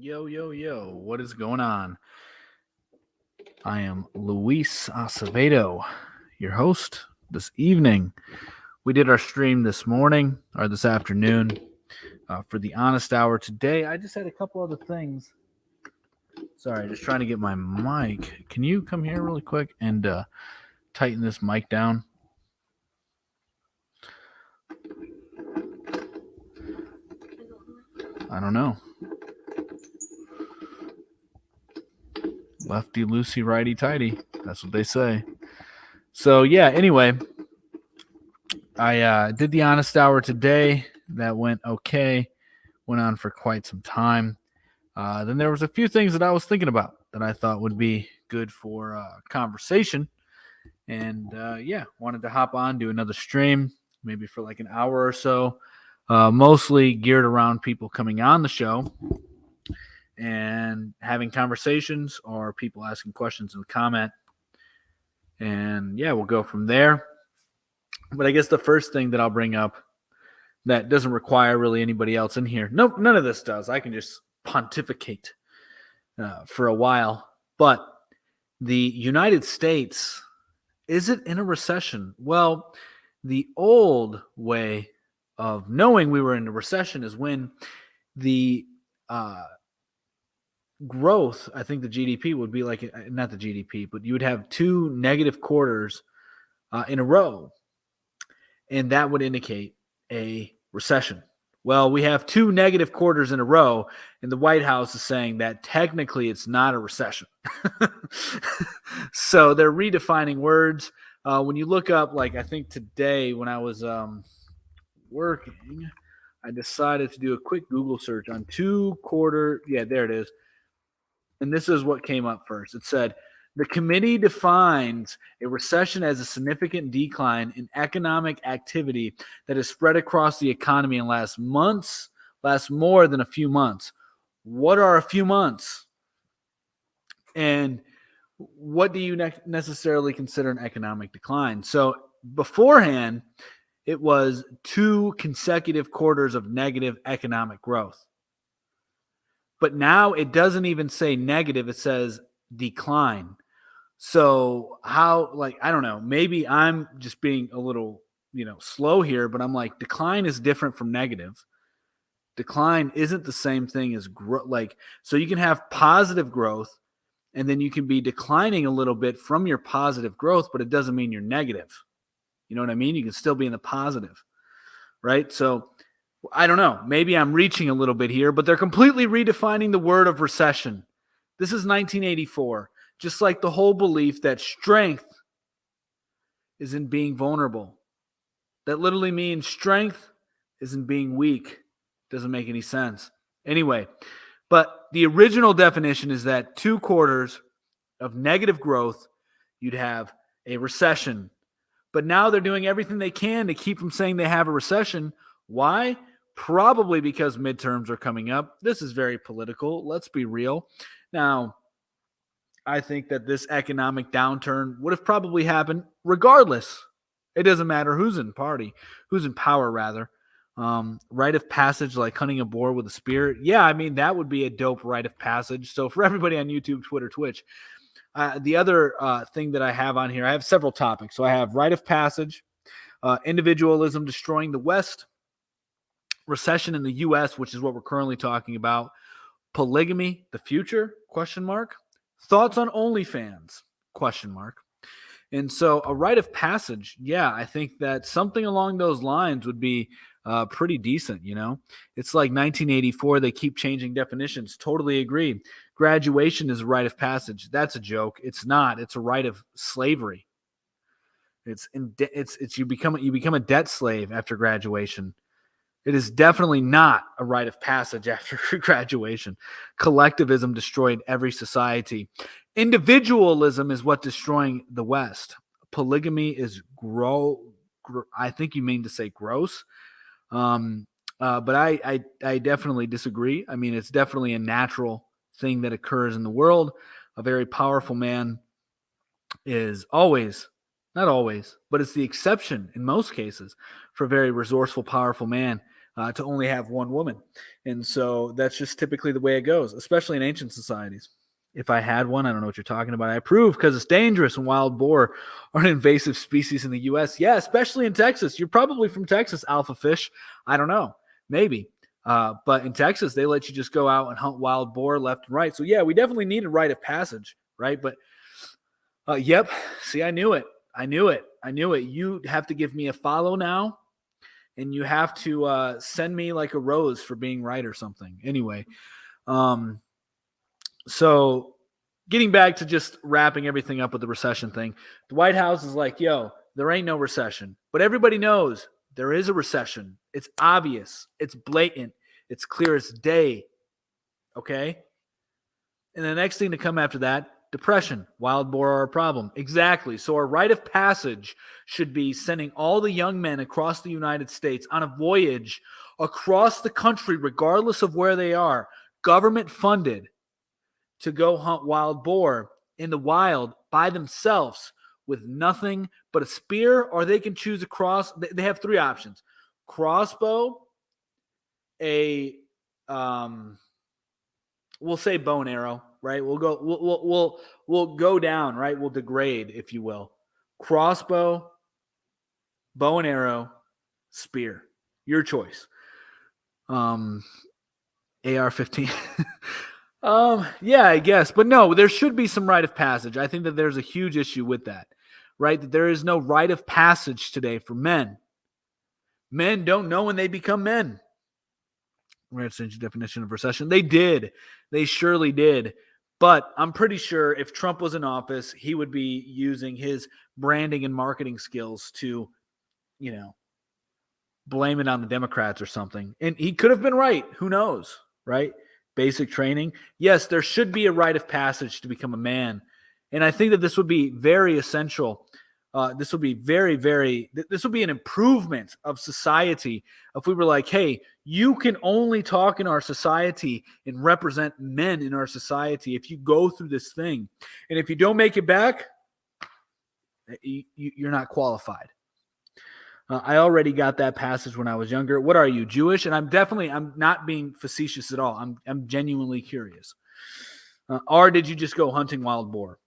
Yo, yo, yo, what is going on? I am Luis Acevedo, your host this evening. We did our stream this morning or this afternoon for the Honest Hour today. I just had a couple other things. Sorry, just trying to get my mic. Can you come here really quick and tighten this mic down? I don't know. Lefty loosey, righty tighty. That's what they say. So yeah. Anyway, I did the Honest Hour today. That went okay. Went on for quite some time. Then there was a few things that I was thinking about that I thought would be good for conversation. And wanted to hop on, do another stream, maybe for like an hour or so, mostly geared around people coming on the show and having conversations or people asking questions in the comment. And yeah, we'll go from there. But I guess the first thing that I'll bring up that doesn't require really anybody else in here. Nope, none of this does. I can just pontificate for a while. But the United States, is it in a recession? Well, the old way of knowing we were in a recession is when the growth, I think the GDP would be like, not the GDP, but you would have two negative quarters in a row. And that would indicate a recession. Well, we have two negative quarters in a row, and the White House is saying that technically it's not a recession. So they're redefining words. When you look up, like I think today when I was working, I decided to do a quick Google search on 2 quarter. Yeah, there it is. And this is what came up first. It said, the committee defines a recession as a significant decline in economic activity that is spread across the economy and lasts more than a few months. What are a few months? And what do you necessarily consider an economic decline? So beforehand, it was 2 consecutive quarters of negative economic growth. But now it doesn't even say negative, it says decline. So how, like, I don't know, maybe I'm just being a little, slow here, but I'm like, decline is different from negative. Decline isn't the same thing as growth. So you can have positive growth and then you can be declining a little bit from your positive growth, but it doesn't mean you're negative. You know what I mean? You can still be in the positive, right? So I don't know. Maybe I'm reaching a little bit here, but they're completely redefining the word of recession. This is 1984. Just like the whole belief that strength is in being vulnerable. That literally means strength is in being weak. Doesn't make any sense. Anyway, but the original definition is that 2 quarters of negative growth, you'd have a recession. But now they're doing everything they can to keep from saying they have a recession. Why? Probably because midterms are coming up. This is very political. Let's be real. Now, I think that this economic downturn would have probably happened regardless. It doesn't matter who's in power rather. Rite of passage, like hunting a boar with a spear. Yeah, I mean, that would be a dope rite of passage. So for everybody on YouTube, Twitter, Twitch, the other thing that I have on here, I have several topics. So I have rite of passage, individualism destroying the West, recession in the U.S., which is what we're currently talking about, polygamy, the future, ? Thoughts on OnlyFans, ? And so a rite of passage, yeah, I think that something along those lines would be pretty decent, It's like 1984. They keep changing definitions. Totally agree. Graduation is a rite of passage. That's a joke. It's not. It's a rite of slavery. It's you become a debt slave after graduation. It is definitely not a rite of passage after graduation. Collectivism destroyed every society. Individualism is what destroying the West. Polygamy is I think you mean to say gross. But I definitely disagree. I mean, it's definitely a natural thing that occurs in the world. A very powerful man is always, not always, but it's the exception in most cases for a very resourceful, powerful man to only have one woman. And so that's just typically the way it goes, especially in ancient societies. If I had one, I don't know what you're talking about. I approve because it's dangerous, and wild boar are an invasive species in the U.S. Yeah, especially in Texas. You're probably from Texas, alpha fish. I don't know. Maybe. But in Texas, they let you just go out and hunt wild boar left and right. So, yeah, we definitely need a rite of passage, right? But, yep. See, I knew it. You have to give me a follow now, and you have to send me like a rose for being right or something. Anyway, so getting back to just wrapping everything up with the recession thing, the White House is like, yo, there ain't no recession. But everybody knows there is a recession. It's obvious. It's blatant. It's clear as day. Okay? And the next thing to come after that, depression. Wild boar are a problem. Exactly. So our rite of passage should be sending all the young men across the United States on a voyage across the country, regardless of where they are, government funded, to go hunt wild boar in the wild by themselves with nothing but a spear, or they can choose a cross. They have three options: crossbow, we'll say bow and arrow, right? We'll go down, right? We'll degrade, if you will. Crossbow, bow and arrow, spear. Your choice. AR-15. Yeah, I guess. But no, there should be some rite of passage. I think that there's a huge issue with that, right? That there is no rite of passage today for men. Men don't know when they become men. We're going to change the definition of recession. They did. They surely did. But I'm pretty sure if Trump was in office, he would be using his branding and marketing skills to, blame it on the Democrats or something. And he could have been right. Who knows, right? Basic training. Yes, there should be a rite of passage to become a man. And I think that this would be very essential. This would be this would be an improvement of society if we were like, hey, you can only talk in our society and represent men in our society if you go through this thing. And if you don't make it back, you're not qualified. I already got that passage when I was younger. What are you, Jewish? And I'm not being facetious at all. I'm genuinely curious. Or did you just go hunting wild boar?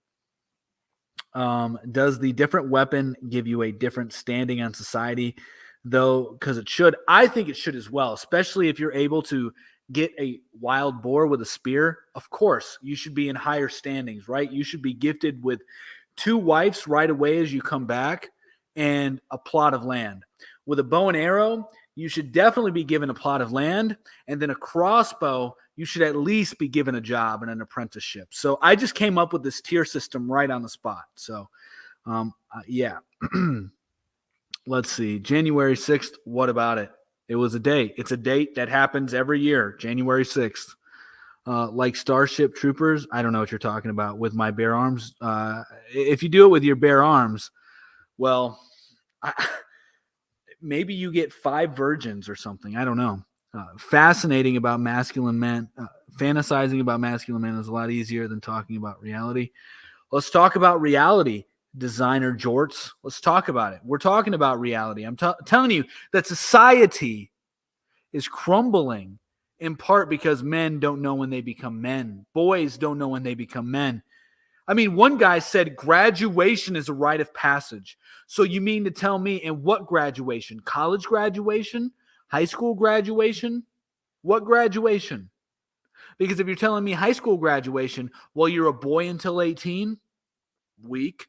Does the different weapon give you a different standing on society? Though, because it should. I think it should as well, especially if you're able to get a wild boar with a spear. Of course, you should be in higher standings, right? You should be gifted with 2 wives right away as you come back, and a plot of land. With a bow and arrow, you should definitely be given a plot of land, and then a crossbow, you should at least be given a job and an apprenticeship. So I just came up with this tier system right on the spot. So, yeah. Let's see. January 6th, what about it? It was a date. It's a date that happens every year, January 6th. Like Starship Troopers, I don't know what you're talking about. With my bare arms, if you do it with your bare arms, well, maybe you get 5 virgins or something. I don't know. Fascinating about masculine men. Fantasizing about masculine men is a lot easier than talking about reality. Let's talk about reality, designer jorts. Let's talk about it. We're talking about reality. I'm telling you that society is crumbling in part because men don't know when they become men. Boys don't know when they become men. I mean, one guy said graduation is a rite of passage. So you mean to tell me, in what graduation? College graduation? High school graduation? What graduation? Because if you're telling me high school graduation, well, you're a boy until 18? Weak.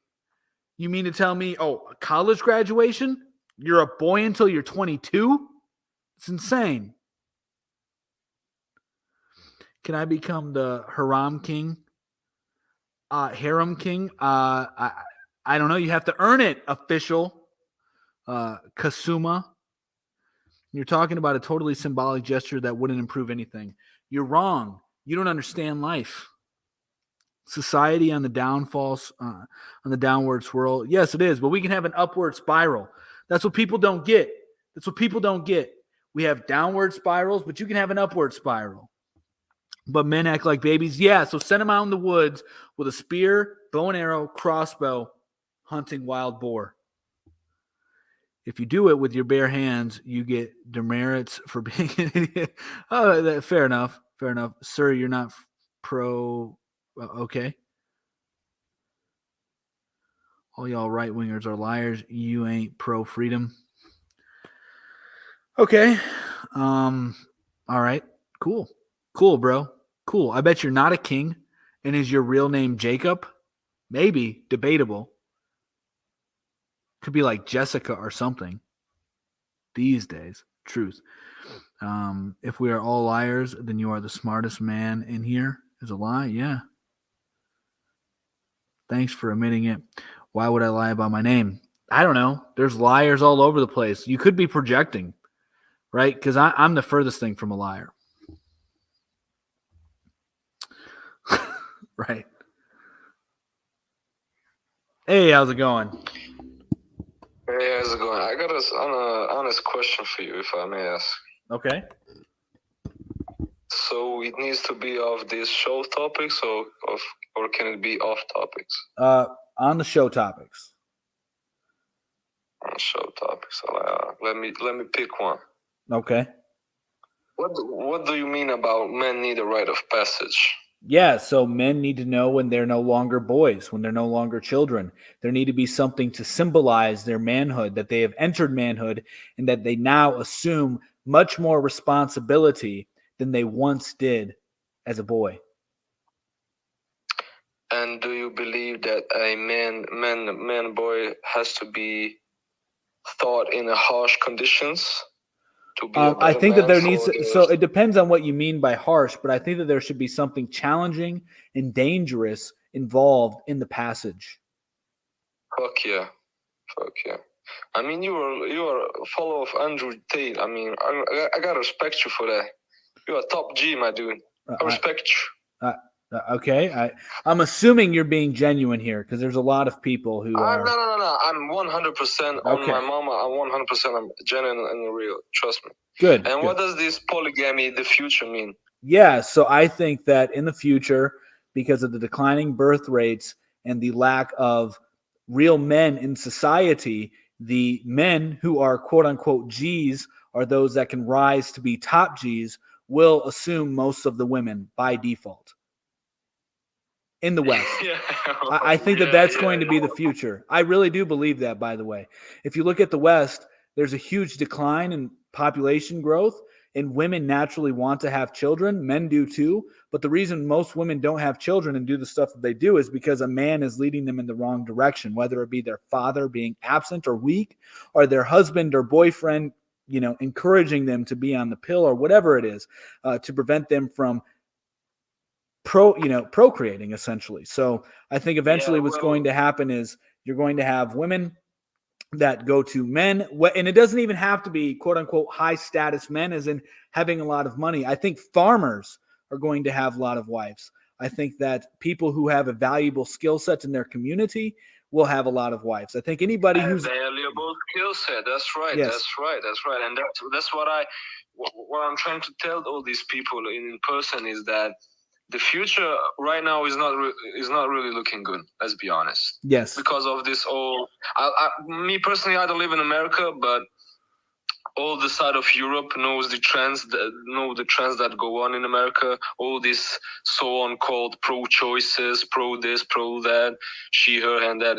You mean to tell me, college graduation? You're a boy until you're 22? It's insane. Can I become the harem king? Harem king? I don't know. You have to earn it, official. Kasuma. You're talking about a totally symbolic gesture that wouldn't improve anything. You're wrong. You don't understand life. Society on the downfalls, on the downward swirl. Yes, it is, but we can have an upward spiral. That's what people don't get. We have downward spirals, but you can have an upward spiral. But men act like babies. Yeah, so send them out in the woods with a spear, bow and arrow, crossbow, hunting wild boar. If you do it with your bare hands, you get demerits for being an idiot. Oh, fair enough. Fair enough. Sir, you're not pro. Okay. All y'all right wingers are liars. You ain't pro freedom. Okay. All right. Cool. Cool, bro. Cool. I bet you're not a king. And is your real name Jacob? Maybe. Debatable. Could be like Jessica or something. These days. Truth. If we are all liars, then you are the smartest man in here. Is a lie? Yeah. Thanks for admitting it. Why would I lie about my name? I don't know. There's liars all over the place. You could be projecting, right? Because I'm the furthest thing from a liar. Right. Hey, how's it going? Hey, how's it going? I got an honest question for you, if I may ask. Okay. So it needs to be of these show topics, or can it be off topics? On the show topics. On show topics. Let me pick one. Okay. What do you mean about men need a rite of passage? Yeah, so men need to know when they're no longer boys, when they're no longer children. There need to be something to symbolize their manhood, that they have entered manhood, and that they now assume much more responsibility than they once did as a boy. And do you believe that a man boy has to be taught in harsh conditions? I think that there needs to, so it depends on what you mean by harsh, but I think that there should be something challenging and dangerous involved in the passage. Fuck yeah. I mean, you are a follower of Andrew Tate. I mean, I gotta respect you for that. You are top G, my dude. I respect you. Okay, I'm assuming you're being genuine here, because there's a lot of people who are... No. I'm 100% on my mama. I'm 100%. I'm genuine and real. Trust me. Good. And what does this polygamy, the future, mean? Yeah, so I think that in the future, because of the declining birth rates and the lack of real men in society, the men who are quote-unquote Gs, are those that can rise to be top Gs, will assume most of the women by default. In the West. Yeah. I think that's going to be the future. I really do believe that, by the way. If you look at the West, there's a huge decline in population growth, and women naturally want to have children. Men do too. But the reason most women don't have children and do the stuff that they do is because a man is leading them in the wrong direction, whether it be their father being absent or weak, or their husband or boyfriend, encouraging them to be on the pill, or whatever it is, to prevent them from procreating, essentially. So I think eventually what's going to happen is you're going to have women that go to men, and it doesn't even have to be quote unquote high status men, as in having a lot of money. I think farmers are going to have a lot of wives. I think that people who have a valuable skill set in their community will have a lot of wives. I think anybody who's valuable skill set. That's right. Yes. That's right. And that's what I'm trying to tell all these people in person is that the future right now is not really looking good. Let's be honest. Yes. Because of this all, me personally, I don't live in America, but all the side of Europe knows the trends that go on in America. All these so-on called pro-choices, pro this, pro that, she, her, and that,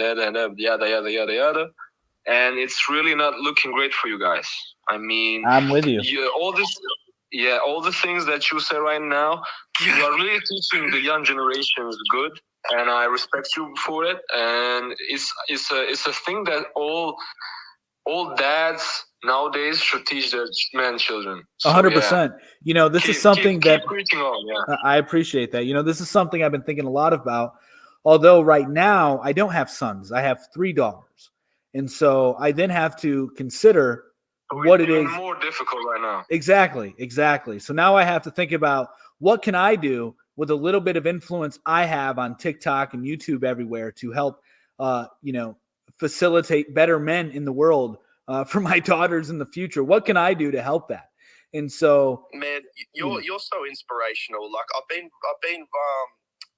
yada. And it's really not looking great for you guys. I mean, I'm with you. All the things that you say right now, you are really teaching the young generations good, and I respect you for it. And it's a thing that all dads nowadays should teach their children. 100%. This is something that preaching on, I appreciate that. This is something I've been thinking a lot about. Although right now I don't have sons, I have 3 daughters, and so I then have to consider what it is. More difficult right now. Exactly. So now I have to think about what can I do with a little bit of influence I have on TikTok and YouTube everywhere to help, facilitate better men in the world for my daughters in the future. What can I do to help that? And so, man, you're so inspirational. Like I've been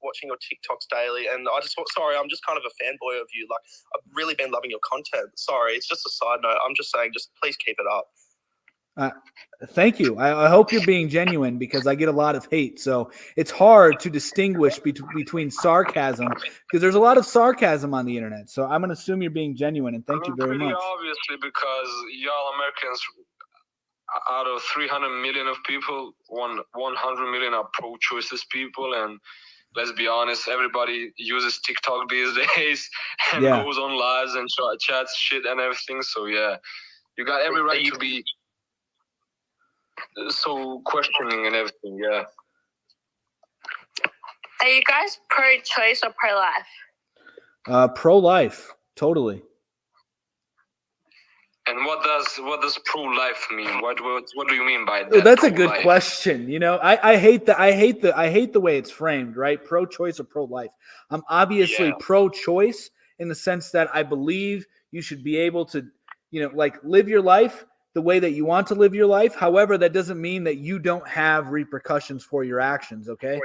watching your TikToks daily, and I just thought, sorry, I'm just kind of a fanboy of you. Like, I've really been loving your content. Sorry, it's just a side note. I'm just saying, just please keep it up. Thank you. I hope you're being genuine, because I get a lot of hate. So it's hard to distinguish between sarcasm, because there's a lot of sarcasm on the internet. So I'm going to assume you're being genuine, and thank you very much. Obviously, because y'all Americans, out of 300 million of people, 100 million are pro-choices people, and let's be honest, everybody uses TikTok these days and goes on lives and chats shit and everything. So yeah, you got every right to be so questioning and everything. Yeah. Are you guys pro-choice or pro-life? Pro-life, totally. And what does pro-life mean? What do you mean by that? Oh, that's a good question. You know, I hate the way it's framed, right? Pro-choice or pro-life. I'm obviously pro-choice in the sense that I believe you should be able to, you know, like, live your life the way that you want to live your life. However, that doesn't mean that you don't have repercussions for your actions. Okay.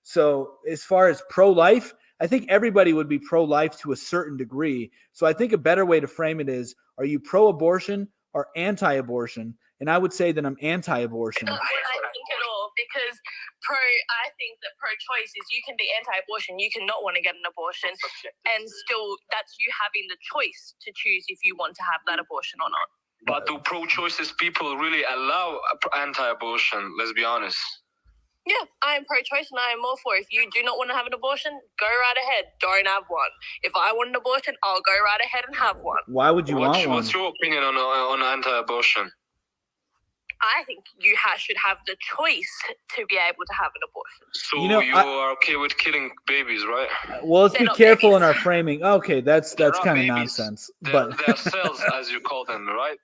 So as far as pro-life, I think everybody would be pro-life to a certain degree. So I think a better way to frame it is, are you pro-abortion or anti-abortion? And I would say that I'm anti-abortion. I think at all, because I think that pro-choice is you can be anti-abortion, you can not want to get an abortion, and still that's you having the choice to choose if you want to have that abortion or not. But do pro-choices people really allow anti-abortion? Let's be honest. Yeah, I am pro-choice and I am all for it. If you do not want to have an abortion, go right ahead. Don't have one. If I want an abortion, I'll go right ahead and have one. Why would you want one? What's your opinion on anti-abortion? I think you should have the choice to be able to have an abortion. So you are okay with killing babies, right? Well, let's be careful in our framing. Okay, that's kind of nonsense. They're cells, as you call them, right?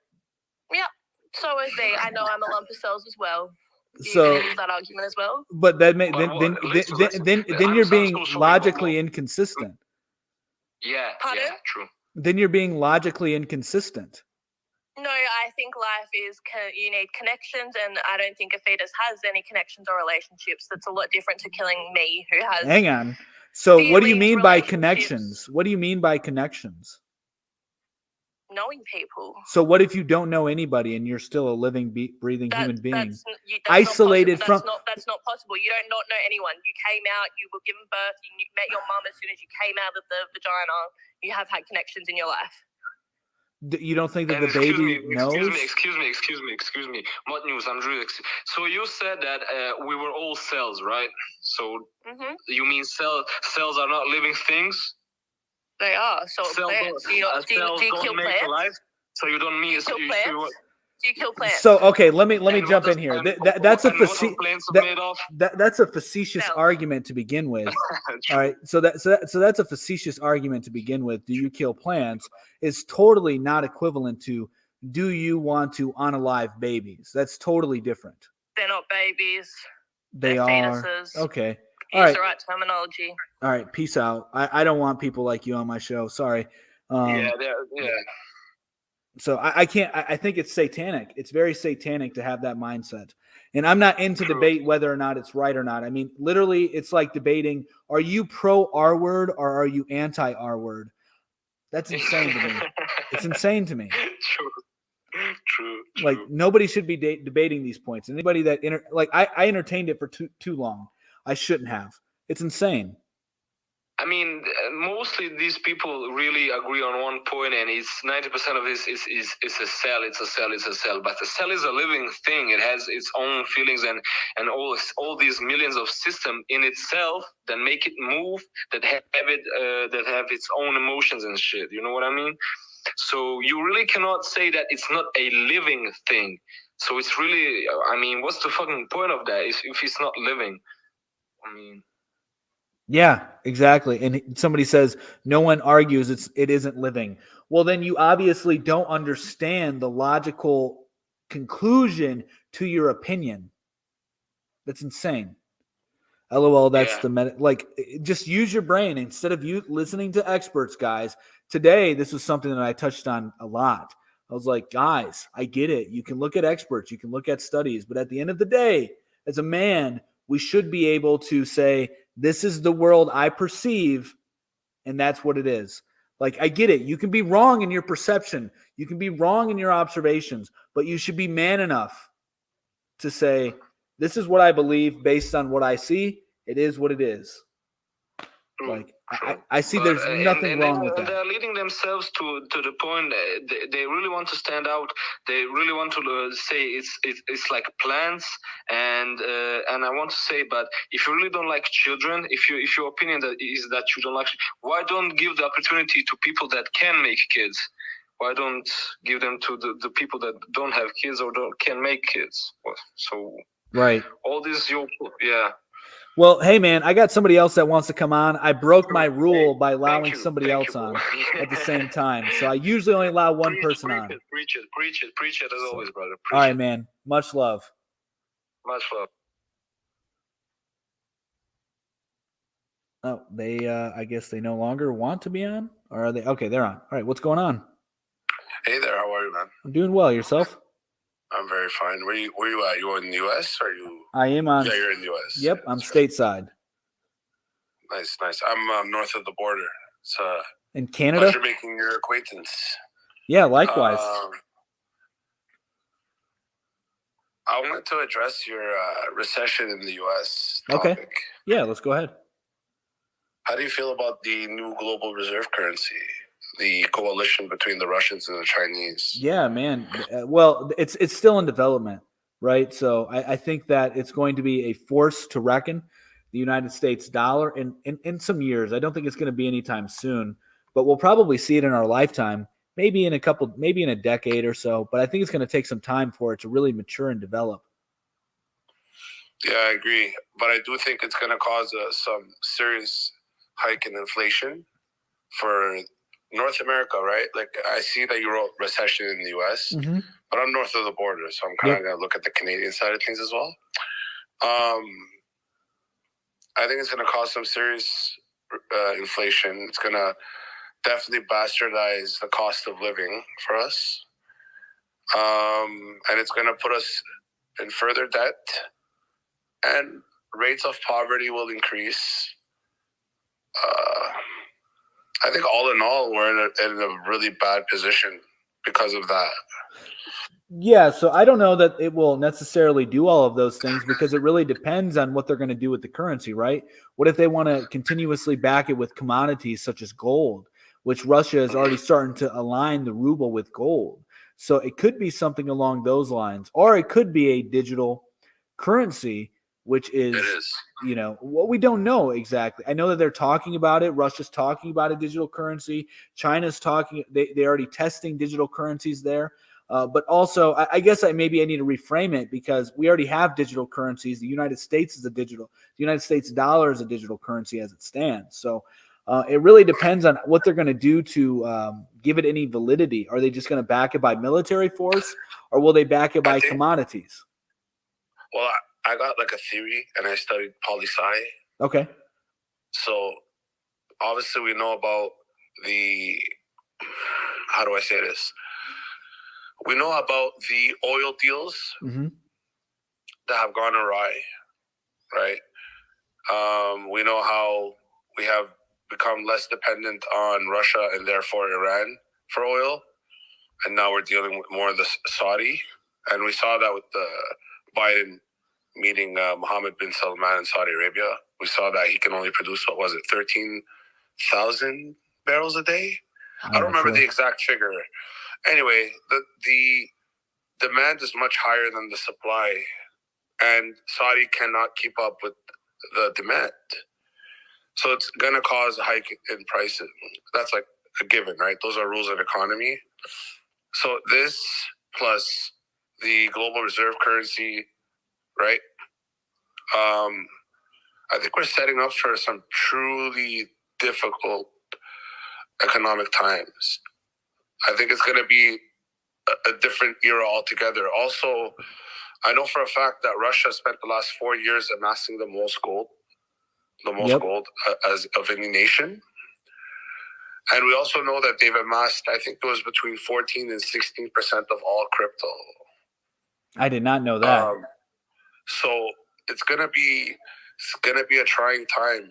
Yeah, so is they. I know I'm a lump of cells as well. So you can use that argument as well. But that then you're being logically inconsistent. Yeah, Pardon? Yeah, true. Then you're being logically inconsistent. No, I think life is you need connections, and I don't think a fetus has any connections or relationships. That's a lot different to killing me, who has. Hang on. So what do you mean by connections? What do you mean by connections? Knowing people. So what if you don't know anybody and you're still a living, breathing human being? Isolated from... That's not possible. You don't not know anyone. You came out, you were given birth, you met your mom as soon as you came out of the vagina. You have had connections in your life. You don't think that the baby knows? Excuse me. What news? I'm really So you said that we were all cells, right? So you mean cells are not living things? They are. So plants. Do you kill plants? So you don't mean do you kill plants? So okay, let me jump in here. That's a facetious argument to begin with. All right, so that's a facetious argument to begin with. Do you kill plants? Is totally not equivalent to do you want to unalive babies? That's totally different. They're not babies. They're fetuses. Okay. All right. Use the right terminology. All right, peace out. I don't want people like you on my show. Sorry. Yeah. So I can't. I think it's satanic. It's very satanic to have that mindset. And I'm not into debate whether or not it's right or not. I mean, literally, it's like debating: are you pro R word or are you anti R word? That's insane to me. It's insane to me. True. Like nobody should be debating these points. Anybody that I entertained it for too long. I shouldn't have. It's insane. I mean, mostly these people really agree on one point, and it's 90% of this is a cell. It's a cell. But the cell is a living thing. It has its own feelings and all these millions of systems in itself that make it move, that have its own emotions and shit. You know what I mean? So you really cannot say that it's not a living thing. So it's really, I mean, what's the fucking point of that if it's not living? I mean, yeah, exactly. And somebody says no one argues it isn't living. Well, then you obviously don't understand the logical conclusion to your opinion. That's insane. LOL. That's just use your brain instead of you listening to experts, guys. Today, this was something that I touched on a lot. I was like, guys, I get it. You can look at experts, you can look at studies, but at the end of the day, as a man, we should be able to say This is the world I perceive, and that's what it is. Like, I get it. You can be wrong in your perception. You can be wrong in your observations, but you should be man enough to say, this is what I believe based on what I see. It is what it is. Like, I see there's nothing wrong with that. They're leading themselves to the point they really want to stand out. They really want to say it's like plants, and I want to say, but if you really don't like children, if your opinion is that you don't like, why don't give the opportunity to people that can make kids? Why don't give them to the people that don't have kids or can make kids? So right, all this, yeah. Well, hey, man, I got somebody else that wants to come on. I broke my rule by allowing somebody else on at the same time. So I usually only allow one person on. Preach it as always, brother. All right, man. Much love. Much love. Oh, they, I guess they no longer want to be on? Or are they? Okay, they're on. All right, what's going on? Hey there, how are you, man? I'm doing well. Yourself? I'm very fine. Where you at? You in the U.S. or you? I am on. Yeah, you're in the U.S. Yep, yeah, I'm stateside. Right. Nice. I'm north of the border. It's in Canada. Pleasure making your acquaintance. Yeah, likewise. I wanted to address your recession in the U.S. topic. Okay. Yeah, let's go ahead. How do you feel about the new global reserve currency? The coalition between the Russians and the Chinese. Yeah, man. Well, it's still in development, right? So I think that it's going to be a force to reckon. The United States dollar in some years. I don't think it's going to be anytime soon, but we'll probably see it in our lifetime. Maybe in a decade or so. But I think it's going to take some time for it to really mature and develop. Yeah, I agree. But I do think it's going to cause some serious hike in inflation for North America, right? Like, I see that you wrote recession in the U.S., but I'm north of the border, so I'm kind of going to look at the Canadian side of things as well. I think it's going to cause some serious inflation. It's going to definitely bastardize the cost of living for us. And it's going to put us in further debt, and rates of poverty will increase. I think all in all, we're in a really bad position because of that. Yeah, so I don't know that it will necessarily do all of those things because it really depends on what they're going to do with the currency, right? What if they want to continuously back it with commodities such as gold, which Russia is already starting to align the ruble with gold. So it could be something along those lines, or it could be a digital currency, which is, what we don't know exactly. I know that they're talking about it. Russia's talking about a digital currency. China's talking. They're already testing digital currencies there. But also, I guess I need to reframe it because we already have digital currencies. The United States the United States dollar is a digital currency as it stands. So it really depends on what they're going to do to give it any validity. Are they just going to back it by military force, or will they back it by commodities? Well, I got like a theory, and I studied poli-sci. Okay. So obviously we know about how do I say this? We know about the oil deals that have gone awry, right? We know how we have become less dependent on Russia and therefore Iran for oil. And now we're dealing with more of the Saudi. And we saw that with the Biden meeting Mohammed bin Salman in Saudi Arabia. We saw that he can only produce, 13,000 barrels a day? I don't remember the exact figure. Anyway, the demand is much higher than the supply, and Saudi cannot keep up with the demand. So it's going to cause a hike in prices. That's like a given, right? Those are rules of economy. So this plus the global reserve currency, right? I think we're setting up for some truly difficult economic times. I think it's going to be a different era altogether. Also, I know for a fact that Russia spent the last 4 years amassing the most gold as of any nation. And we also know that they've amassed, I think it was between 14 and 16% of all crypto. I did not know that. So it's going to be it's going to be a trying time.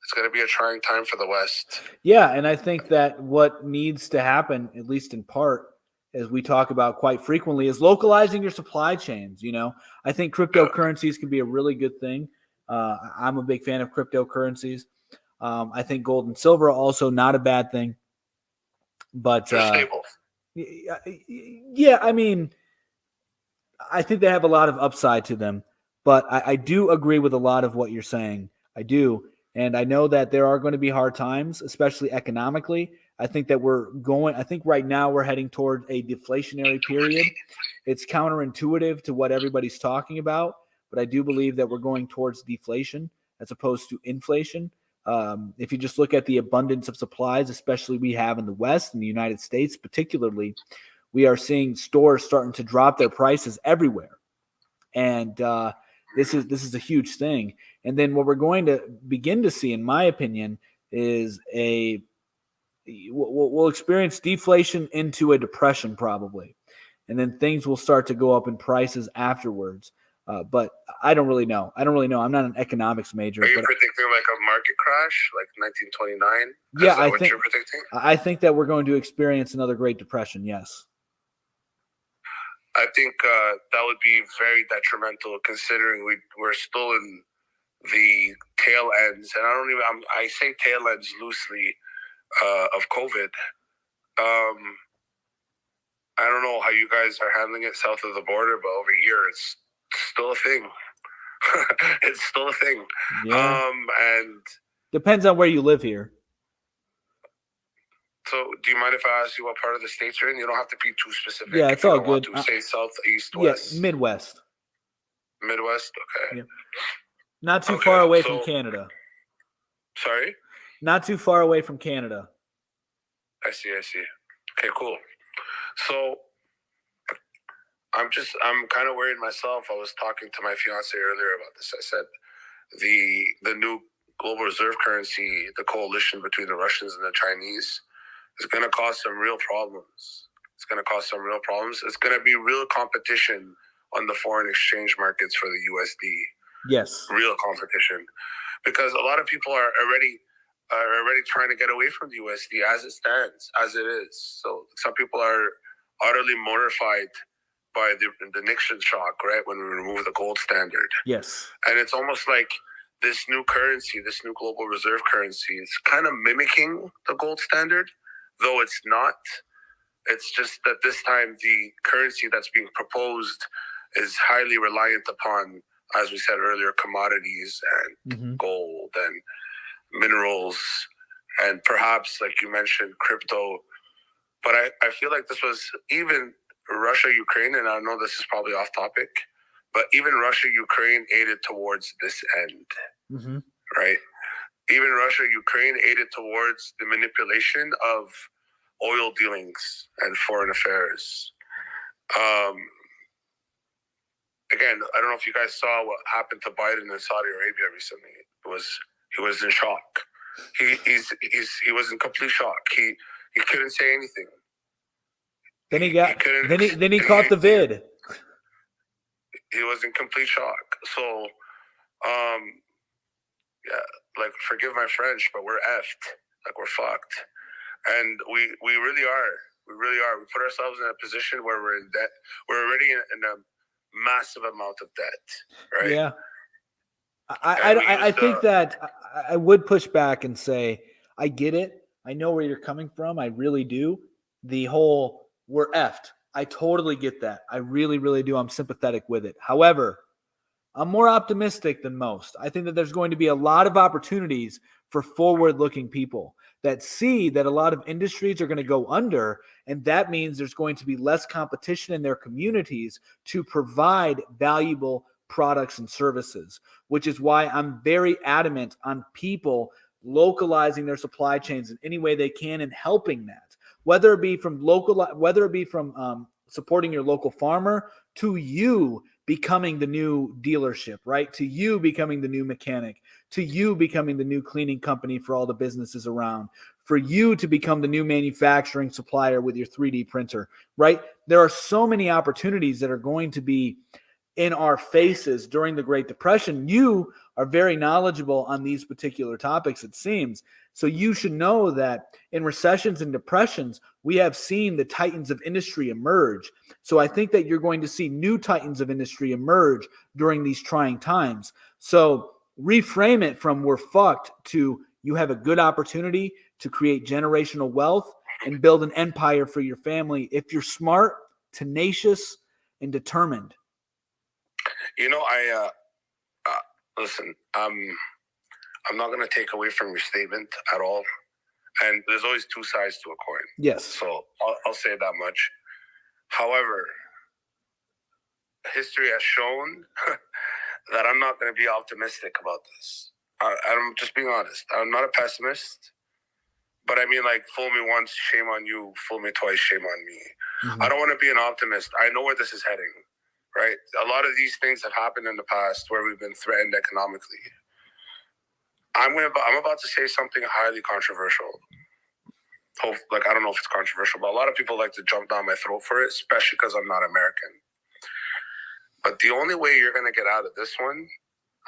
It's going to be a trying time for the West. Yeah, and I think that what needs to happen, at least in part, as we talk about quite frequently, is localizing your supply chains. I think cryptocurrencies can be a really good thing. I'm a big fan of cryptocurrencies. I think gold and silver are also not a bad thing. But they're stable. Yeah, I mean, I think they have a lot of upside to them. But I do agree with a lot of what you're saying. I do. And I know that there are going to be hard times, especially economically. I think right now we're heading toward a deflationary period. It's counterintuitive to what everybody's talking about, but I do believe that we're going towards deflation as opposed to inflation. If you just look at the abundance of supplies, especially we have in the West, in the United States particularly, we are seeing stores starting to drop their prices everywhere. And this is a huge thing. And then what we're going to begin to see, in my opinion, is we'll experience deflation into a depression probably. And then things will start to go up in prices afterwards. But I don't really know. I'm not an economics major. Are you predicting like a market crash, like 1929? Yeah, I think. You're predicting? I think that we're going to experience another Great Depression. Yes. I think that would be very detrimental, considering we're still in the tail ends, and I say tail ends loosely of COVID. I don't know how you guys are handling it south of the border, but over here it's still a thing. It's still a thing. Yeah. And depends on where you live here. So, do you mind if I ask you what part of the states you're in? You don't have to be too specific. Yeah, it's all good. Say south, east, west. Yeah, Midwest. Midwest, okay. Yeah. Not too far away from Canada. Sorry? Not too far away from Canada. I see. Okay, cool. So, I'm kind of worried myself. I was talking to my fiance earlier about this. I said the new global reserve currency, the coalition between the Russians and the Chinese, is going to cause some real problems. It's going to be real competition on the foreign exchange markets for the USD. Yes. Real competition. Because a lot of people are already trying to get away from the USD as it stands, as it is. So some people are utterly mortified by the Nixon shock, right, when we removed the gold standard. Yes. And it's almost like this new currency, this new global reserve currency, is kind of mimicking the gold standard, though it's not. It's just that this time the currency that's being proposed is highly reliant upon, as we said earlier, commodities and gold and minerals and perhaps, like you mentioned, crypto. But I feel like this was even Russia, Ukraine, and I know this is probably off topic, but even Russia, Ukraine aided towards this end, right? Even Russia, Ukraine aided towards the manipulation of oil dealings and foreign affairs. Again, I don't know if you guys saw what happened to Biden in Saudi Arabia recently. He was in shock. He was in complete shock. He couldn't say anything. Then he caught the vid. He was in complete shock. So, yeah, like, forgive my French, but we're effed. Like, we're fucked. And we really are. We really are. We put ourselves in a position where we're in debt. We're already in a massive amount of debt, right? Yeah. I think that I would push back and say, I get it. I know where you're coming from. I really do. The whole, we're effed. I totally get that. I really, really do. I'm sympathetic with it. However, I'm more optimistic than most. I think that there's going to be a lot of opportunities for forward-looking people that see that a lot of industries are going to go under, and that means there's going to be less competition in their communities to provide valuable products and services, which is why I'm very adamant on people localizing their supply chains in any way they can and helping that, whether it be from supporting your local farmer to you becoming the new dealership, right? To you becoming the new mechanic, to you becoming the new cleaning company for all the businesses around, for you to become the new manufacturing supplier with your 3D printer, right? There are so many opportunities that are going to be in our faces during the Great Depression. You are very knowledgeable on these particular topics, it seems. So you should know that in recessions and depressions, we have seen the titans of industry emerge. So I think that you're going to see new titans of industry emerge during these trying times. So reframe it from we're fucked to you have a good opportunity to create generational wealth and build an empire for your family if you're smart, tenacious, and determined. Listen, I'm not going to take away from your statement at all. And there's always two sides to a coin. Yes. So I'll say that much. However, history has shown that I'm not going to be optimistic about this. I'm just being honest. I'm not a pessimist. But I mean, like, fool me once, shame on you. Fool me twice, shame on me. Mm-hmm. I don't want to be an optimist. I know where this is heading, right? A lot of these things have happened in the past where we've been threatened economically. I'm about to say something highly controversial. I don't know if it's controversial, but a lot of people like to jump down my throat for it, especially because I'm not American. But the only way you're going to get out of this one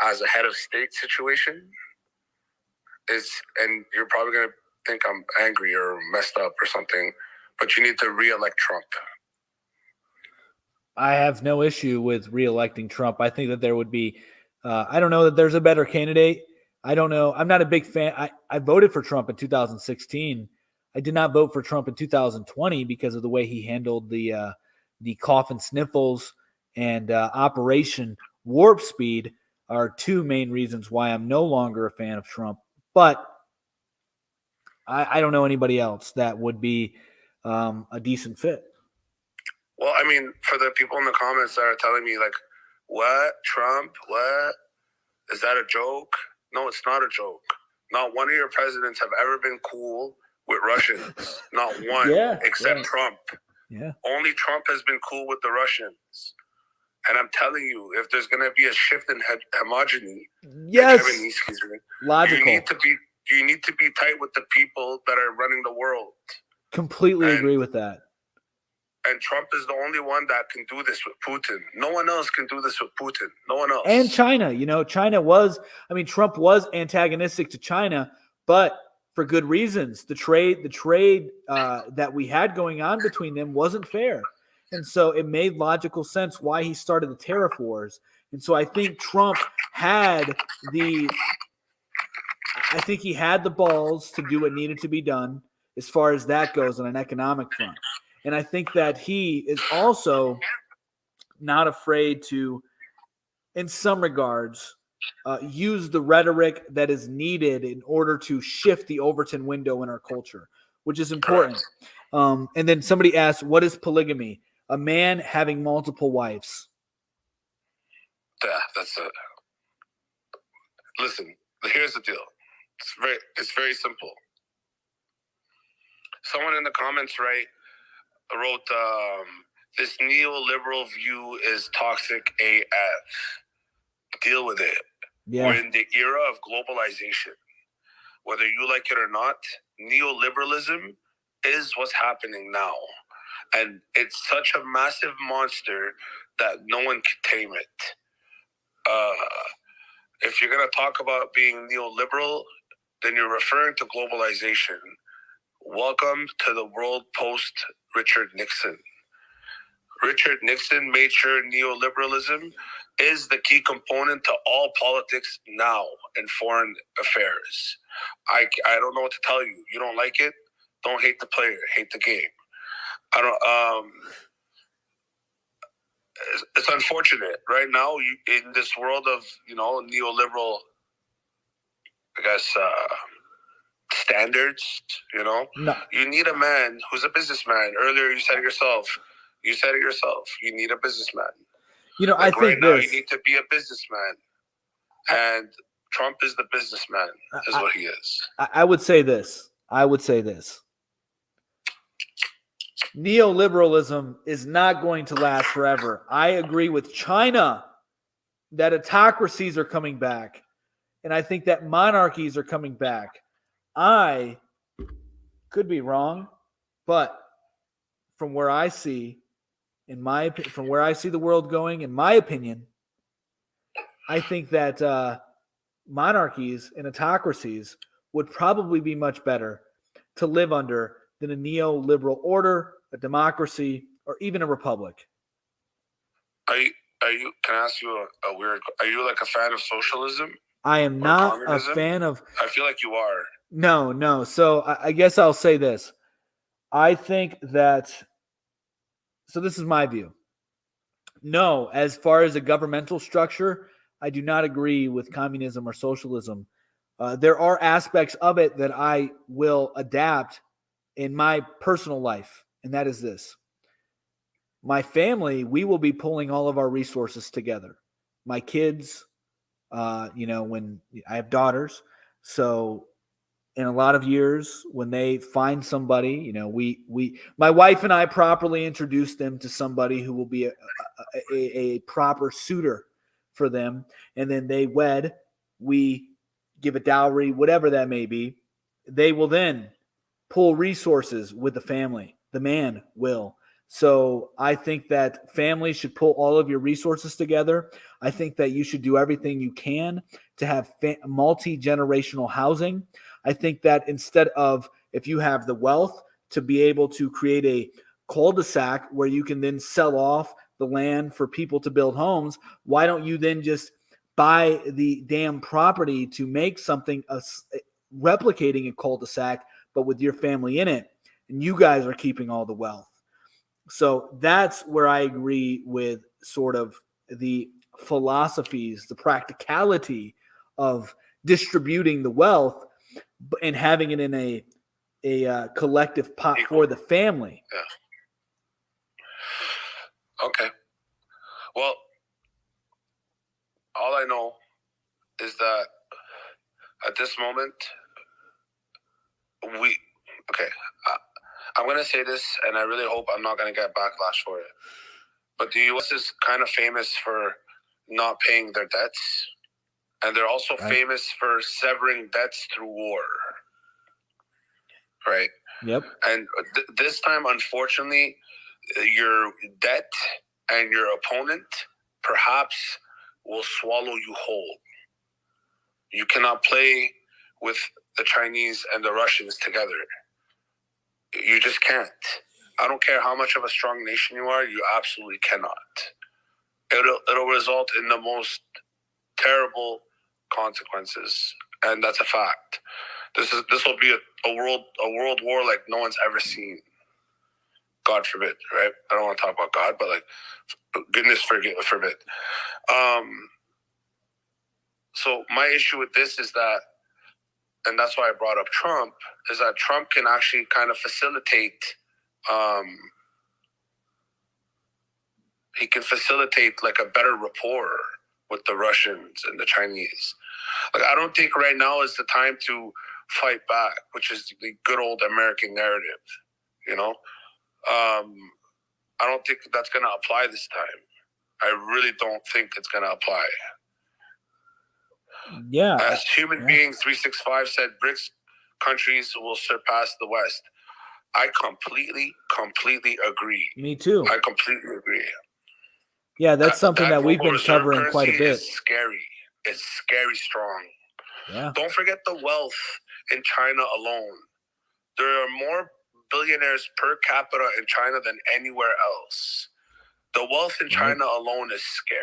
as a head of state situation is, and you're probably going to think I'm angry or messed up or something, but you need to re-elect Trump. I have no issue with re-electing Trump. I think that there would be, I don't know that there's a better candidate. I don't know. I'm not a big fan. I voted for Trump in 2016. I did not vote for Trump in 2020 because of the way he handled the cough and sniffles and Operation Warp Speed are two main reasons why I'm no longer a fan of Trump. But I don't know anybody else that would be a decent fit. Well, I mean, for the people in the comments that are telling me, like, what? Trump? What? Is that a joke? No, it's not a joke. Not one of your presidents have ever been cool with Russians. Not one, except Trump. Yeah. Only Trump has been cool with the Russians. And I'm telling you, if there's going to be a shift in hegemony, logical. You need to be tight with the people that are running the world. Completely agree with that. And Trump is the only one that can do this with Putin. No one else can do this with Putin. No one else. And China. Trump was antagonistic to China, but for good reasons. The trade that we had going on between them wasn't fair. And so it made logical sense why he started the tariff wars. And so I think Trump had the balls to do what needed to be done as far as that goes on an economic front. And I think that he is also not afraid to, in some regards, use the rhetoric that is needed in order to shift the Overton window in our culture, which is important. And then somebody asked, what is polygamy? A man having multiple wives. Yeah, that's it. Listen, here's the deal. It's very simple. Someone in the comments wrote, this neoliberal view is toxic AF. Deal with it. Yeah. We're in the era of globalization. Whether you like it or not, neoliberalism is what's happening now. And it's such a massive monster that no one can tame it. If you're going to talk about being neoliberal, then you're referring to globalization. Welcome to the world post Richard Nixon. Richard Nixon made sure neoliberalism is the key component to all politics now in foreign affairs. I don't know what to tell you. You don't like it? Don't hate the player, hate the game. It's unfortunate right now in this world of neoliberal, I guess, standards. No. You need a man who's a businessman. Earlier, you said it yourself. You need a businessman. I think right now you need to be a businessman, and Trump is the businessman. Is what he is. I would say this. Neoliberalism is not going to last forever. I agree with China that autocracies are coming back, and I think that monarchies are coming back. I could be wrong, but from where I see, from where I see the world going, in my opinion, I think that monarchies and autocracies would probably be much better to live under than a neoliberal order, a democracy, or even a republic. Are you? Can I ask you a weird? Are you like a fan of socialism? I am not a fan of. I feel like you are. No. So I guess I'll say this. I think that. So this is my view. No, as far as a governmental structure, I do not agree with communism or socialism. There are aspects of it that I will adapt in my personal life, and that is this. My family, we will be pulling all of our resources together. My kids, when I have daughters, so in a lot of years, when they find somebody, my wife and I properly introduce them to somebody who will be a proper suitor for them, and then they wed. We give a dowry, whatever that may be. They will then pull resources with the family. The man will. So I think that families should pull all of your resources together. I think that you should do everything you can to have multi-generational housing. I think that instead of, if you have the wealth, to be able to create a cul-de-sac where you can then sell off the land for people to build homes, why don't you then just buy the damn property to make something replicating a cul-de-sac, but with your family in it, and you guys are keeping all the wealth. So that's where I agree with sort of the philosophies, the practicality of distributing the wealth and having it in a collective pot for the family. Yeah. Okay. Well, all I know is that at this moment, I'm going to say this, and I really hope I'm not going to get backlash for it. But the U.S. is kind of famous for not paying their debts, and they're also famous for severing debts through war. Right? Yep. And this time, unfortunately, your debt and your opponent perhaps will swallow you whole. You cannot play with the Chinese and the Russians together. You just can't. I don't care how much of a strong nation you are, you absolutely cannot. It'll result in the most terrible consequences, and that's a fact. This will be a world war like no one's ever seen. God forbid, right? I don't want to talk about God, but like, goodness forbid. So my issue with this is that, and that's why I brought up Trump, is that Trump can actually kind of facilitate. He can facilitate like a better rapport with the Russians and the Chinese. Like, I don't think right now is the time to fight back, which is the good old American narrative. I don't think that's going to apply this time. I really don't think it's going to apply. Yeah. As human being 365 said, BRICS countries will surpass the West. I completely agree. Me too. I completely agree. Yeah, that's something that we've been covering quite a bit. It's scary. It's scary strong. Yeah. Don't forget the wealth in China alone. There are more billionaires per capita in China than anywhere else. The wealth in China alone is scary.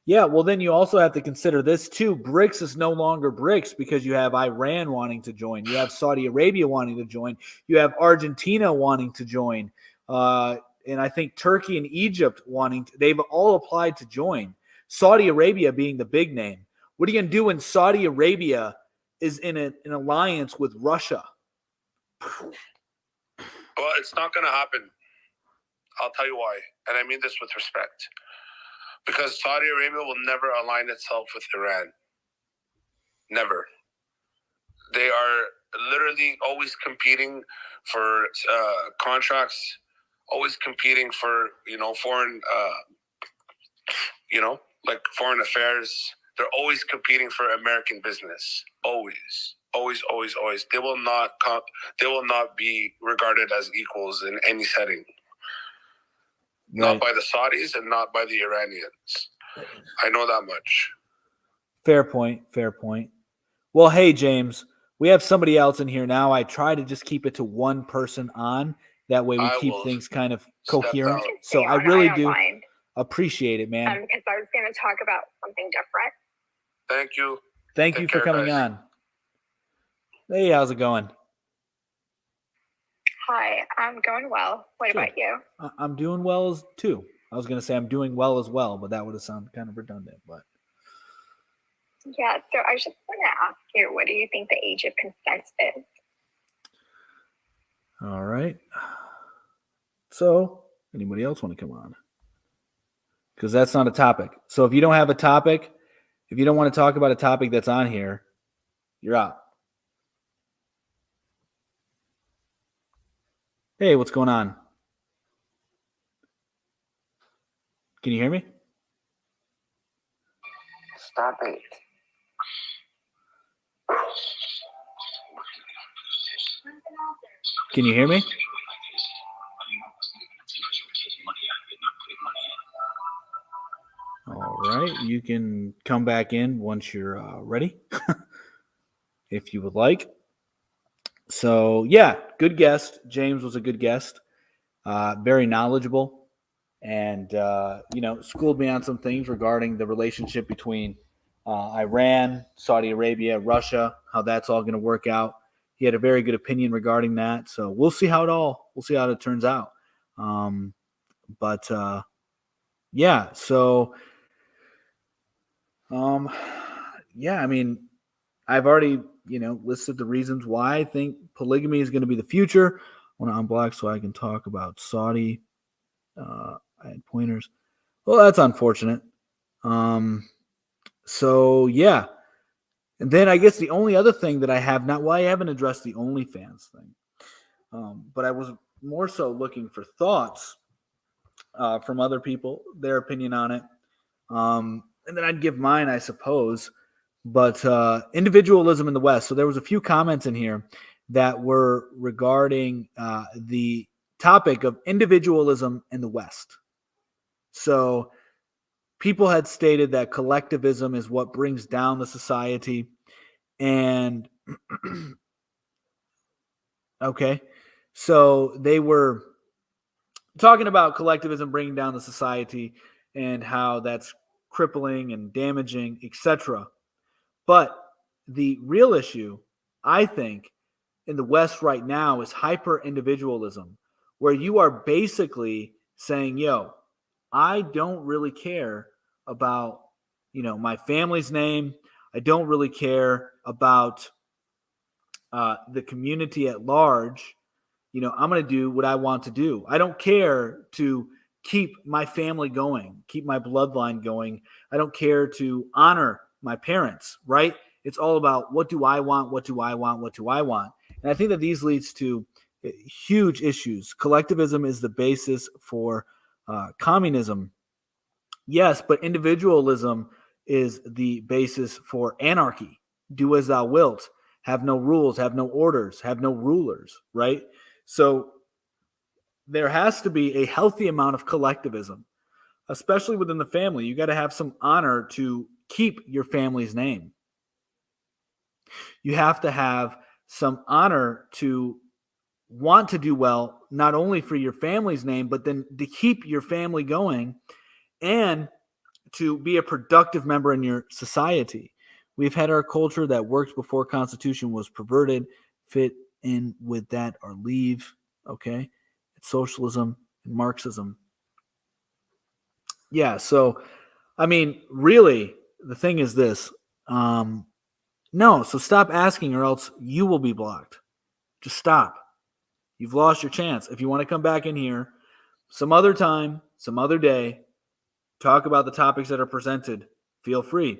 Yeah, well, then you also have to consider this too. BRICS is no longer BRICS because you have Iran wanting to join. You have Saudi Arabia wanting to join. You have Argentina wanting to join. And I think Turkey and Egypt they've all applied to join. Saudi Arabia being the big name. What are you going to do when Saudi Arabia is in an alliance with Russia? Well, it's not going to happen. I'll tell you why. And I mean this with respect. Because Saudi Arabia will never align itself with Iran. Never. They are literally always competing for contracts, always competing for, foreign, like foreign affairs. They're always competing for American business. Always. Always. They will not be regarded as equals in any setting. not by the Saudis and not by the Iranians. I know that much. Fair point. Well, hey, James, we have somebody else in here now. I try to just keep it to one person on. That way we keep things kind of coherent. So I really do appreciate it, man. Because I was going to talk about something different. Thank you. Thank you for coming on. Hey, how's it going? Hi, I'm going well. What about you? I'm doing well too. I was going to say I'm doing well as well, but that would have sounded kind of redundant. But yeah, so I just want to ask you, what do you think the age of consent is? All right. So, anybody else want to come on? Because that's not a topic. So if you don't have a topic, if you don't want to talk about a topic that's on here, you're out. Hey, what's going on? Can you hear me? Stop it. Can you hear me? All right. You can come back in once you're ready, if you would like. So, yeah, good guest. James was a good guest. Very knowledgeable. And, schooled me on some things regarding the relationship between Iran, Saudi Arabia, Russia, how that's all going to work out. He had a very good opinion regarding that. So we'll see how it turns out. Yeah. So, I mean, I've already, listed the reasons why I think polygamy is going to be the future. I want to unblock so I can talk about Saudi. I had pointers. Well, that's unfortunate. So yeah. And then I guess the only other thing that I have I haven't addressed the OnlyFans thing. But I was more so looking for thoughts from other people, their opinion on it. And then I'd give mine, I suppose. But individualism in the West. So there was a few comments in here that were regarding the topic of individualism in the West. So people had stated that collectivism is what brings down the society. And okay, so they were talking about collectivism bringing down the society and how that's crippling and damaging, etc. But the real issue, I think, in the West right now is hyper-individualism, where you are basically saying, yo, I don't really care about, my family's name. I don't really care about the community at large. I'm going to do what I want to do. I don't care to keep my family going, keep my bloodline going. I don't care to honor my parents, right? It's all about what do I want, what do I want, what do I want? And I think that these leads to huge issues. Collectivism is the basis for communism. Yes, but individualism is the basis for anarchy. Do as thou wilt. Have no rules, have no orders, have no rulers, right? So there has to be a healthy amount of collectivism, especially within the family. You got to have some honor to keep your family's name. You have to have some honor to want to do well, not only for your family's name, but then to keep your family going and to be a productive member in your society. We've had our culture that worked before Constitution was perverted, fit in with that or leave, okay? It's socialism and Marxism. Yeah, so, I mean, really, the thing is this. No, so stop asking or else you will be blocked. Just stop. You've lost your chance. If you want to come back in here some other time, some other day, talk about the topics that are presented, feel free.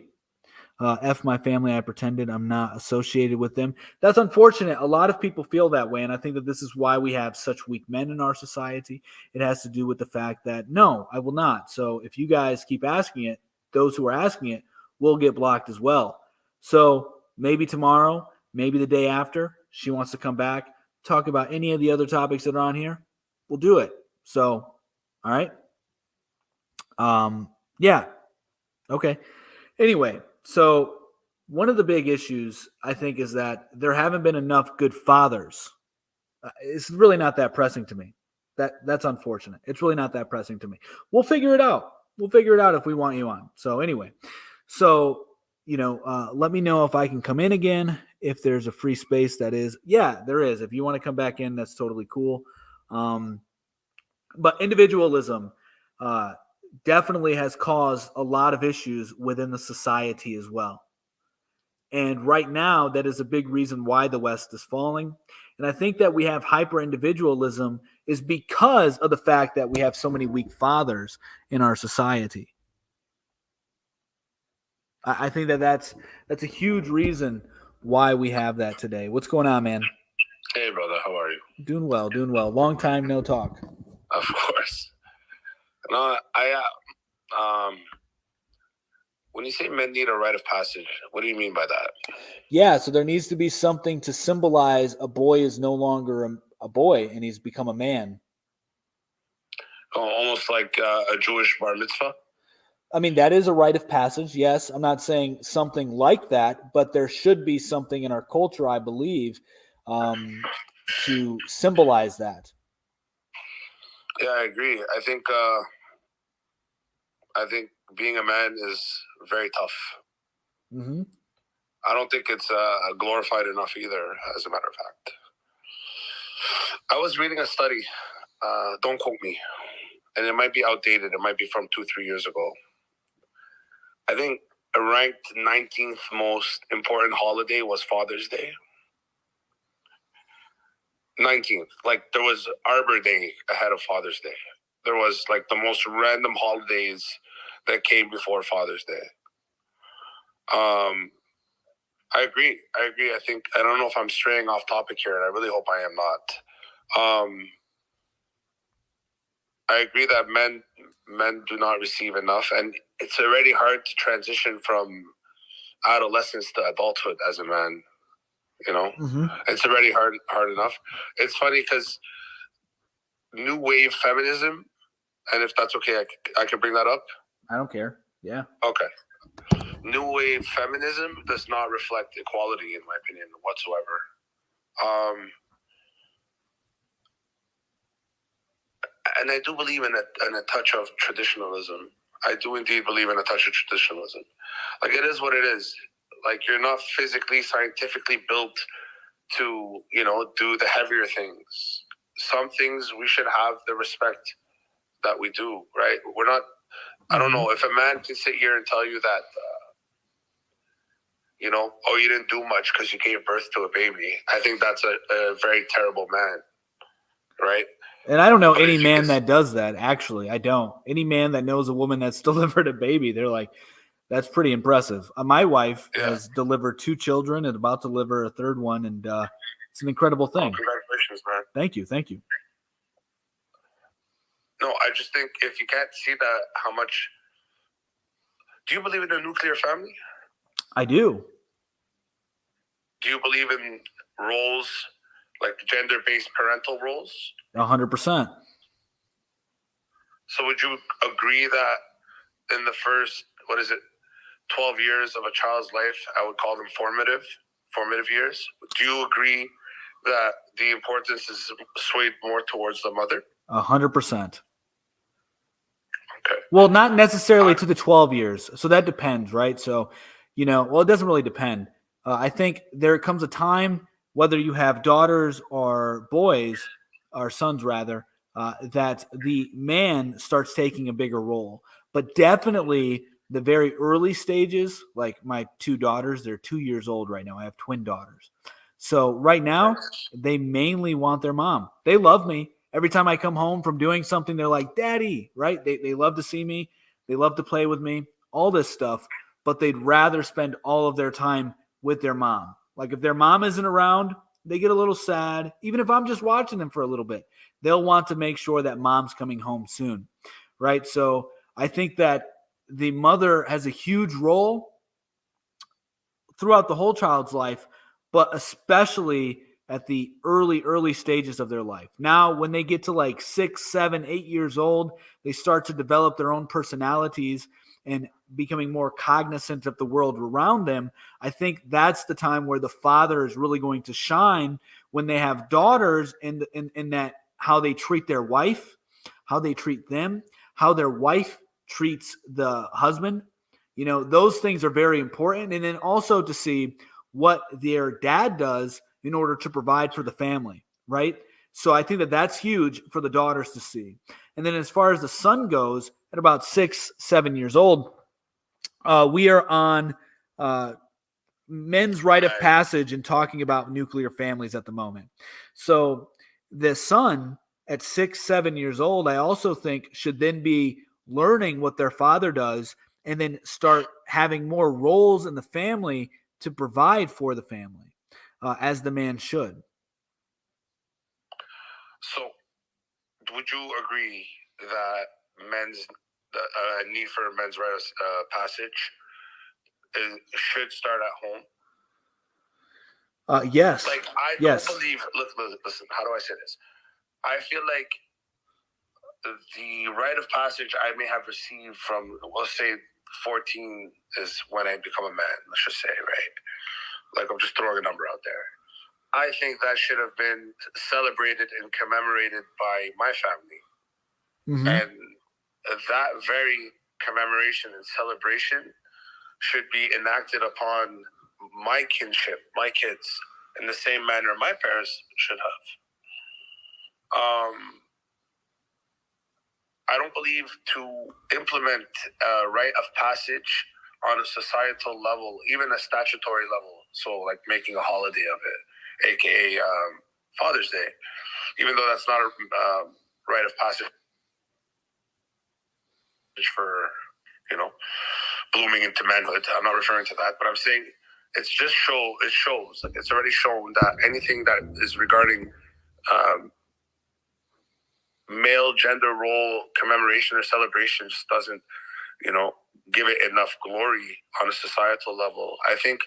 F my family, I pretended I'm not associated with them. That's unfortunate. A lot of people feel that way, and I think that this is why we have such weak men in our society. It has to do with the fact that, no, I will not. So if you guys keep asking it, those who are asking it will get blocked as well. So maybe tomorrow, maybe the day after, she wants to come back, talk about any of the other topics that are on here, we'll do it. So, all right, Yeah. Okay. Anyway, so one of the big issues I think is that there haven't been enough good fathers. It's really not that pressing to me. That's unfortunate. It's really not that pressing to me. We'll figure it out. We'll figure it out if we want you on. So anyway, let me know if I can come in again. If there's a free space, that is, yeah, there is. If you want to come back in, that's totally cool. But individualism definitely has caused a lot of issues within the society as well. And right now, that is a big reason why the West is falling. And I think that we have hyper individualism is because of the fact that we have so many weak fathers in our society. I think that's a huge reason why we have that today. What's going on, man? Hey, brother, how are you? Doing well. Long time no talk. Of course. No, when you say men need a rite of passage, what do you mean by that? Yeah, so there needs to be something to symbolize a boy is no longer a boy and he's become a man. Oh, almost like a Jewish bar mitzvah? I mean, that is a rite of passage, yes. I'm not saying something like that, but there should be something in our culture, I believe, to symbolize that. Yeah, I agree. I think being a man is very tough. Mm-hmm. I don't think it's glorified enough either, as a matter of fact. I was reading a study, don't quote me, and it might be outdated. It might be from 2-3 years ago. I think a ranked 19th most important holiday was Father's Day. 19th. Like, there was Arbor Day ahead of Father's Day. There was, like, the most random holidays that came before Father's Day. I agree. I think, I don't know if I'm straying off topic here, and I really hope I am not. I agree that men do not receive enough, and it's already hard to transition from adolescence to adulthood as a man. You know, It's already hard enough. It's funny because new wave feminism, and if that's okay, I can bring that up. I don't care. Yeah. Okay. New wave feminism does not reflect equality, in my opinion, whatsoever. And I do believe in a touch of traditionalism. I do indeed believe in a touch of traditionalism. Like, it is what it is. Like, you're not physically, scientifically built to, do the heavier things. Some things we should have the respect that we do, right? We're not, I don't know, if a man can sit here and tell you that, you didn't do much because you gave birth to a baby, I think that's a very terrible man, right? And I don't know any man that does that, actually. I don't. Any man that knows a woman that's delivered a baby, they're like, that's pretty impressive. My wife has delivered 2 children and about to deliver a 3rd one, and it's an incredible thing. Oh, congratulations, man. Thank you. No, I just think if you can't see that, how much... Do you believe in a nuclear family? I do. Do you believe in roles, like gender-based parental roles? 100%. So would you agree that in the first, 12 years of a child's life, I would call them formative years? Do you agree that the importance is swayed more towards the mother? 100%. Okay. Well, not necessarily to the 12 years. So that depends, right? So, it doesn't really depend. I think there comes a time, whether you have daughters or boys, or sons rather, that the man starts taking a bigger role. But definitely the very early stages, like my 2 daughters, they're 2 years old right now. I have twin daughters. So right now, they mainly want their mom. They love me. Every time I come home from doing something, they're like, Daddy, right? They love to see me. They love to play with me, all this stuff. But they'd rather spend all of their time with their mom. Like, if their mom isn't around, they get a little sad. Even if I'm just watching them for a little bit, they'll want to make sure that mom's coming home soon, right? So I think that the mother has a huge role throughout the whole child's life, but especially at the early stages of their life. Now, when they get to like 6, 7, 8 years old, they start to develop their own personalities and becoming more cognizant of the world around them. I think that's the time where the father is really going to shine, when they have daughters, in that how they treat their wife, how they treat them, how their wife treats the husband. Those things are very important. And then also to see what their dad does in order to provide for the family, right? So I think that that's huge for the daughters to see. And then as far as the son goes, at about 6, 7 years old, we are on men's rite of passage and talking about nuclear families at the moment. So the son at 6, 7 years old, I also think should then be learning what their father does, and then start having more roles in the family to provide for the family, as the man should. So, would you agree that need for men's rite of passage should start at home? Yes. Like, I don't believe. Listen. How do I say this? I feel like the rite of passage I may have received from, let's say, 14 is when I become a man. Let's just say, right? Like, I'm just throwing a number out there. I think that should have been celebrated and commemorated by my family. Mm-hmm. And that very commemoration and celebration should be enacted upon my kinship, my kids, in the same manner my parents should have. I don't believe to implement a rite of passage on a societal level, even a statutory level, so like making a holiday of it, aka Father's Day, even though that's not a rite of passage for, blooming into manhood. I'm not referring to that, but I'm saying it shows, like, it's already shown that anything that is regarding male gender role commemoration or celebration just doesn't, give it enough glory on a societal level. I think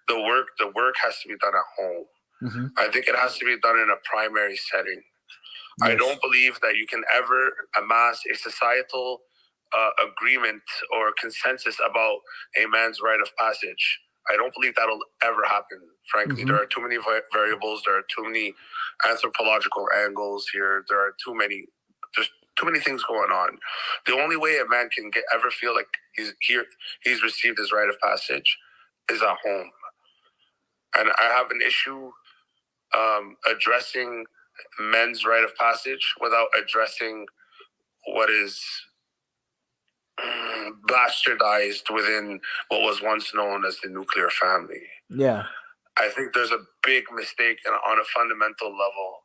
the work has to be done at home. Mm-hmm. I think it has to be done in a primary setting. Yes. I don't believe that you can ever amass a societal agreement or consensus about a man's rite of passage. I don't believe that'll ever happen, frankly. Mm-hmm. There are too many variables. There are too many anthropological angles here. There's too many things going on. The only way a man can ever feel like he's received his rite of passage is at home. And I have an issue addressing men's rite of passage without addressing what is bastardized within what was once known as the nuclear family. Yeah. I think there's a big mistake on a fundamental level.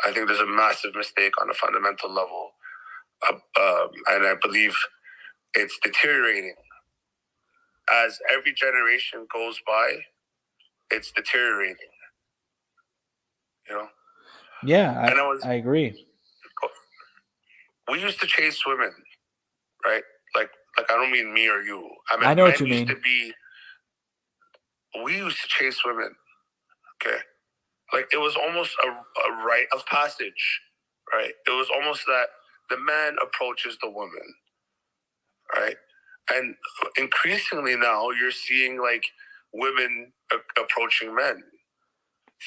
I think there's a massive mistake on a fundamental level. And I believe it's deteriorating. As every generation goes by, it's deteriorating. Yeah, I agree. We used to chase women, right? Like I don't mean me or you. I know what you mean. We used to chase women, okay? Like, it was almost a rite of passage, right? It was almost that the man approaches the woman, right? And increasingly now, you're seeing, like, women approaching men.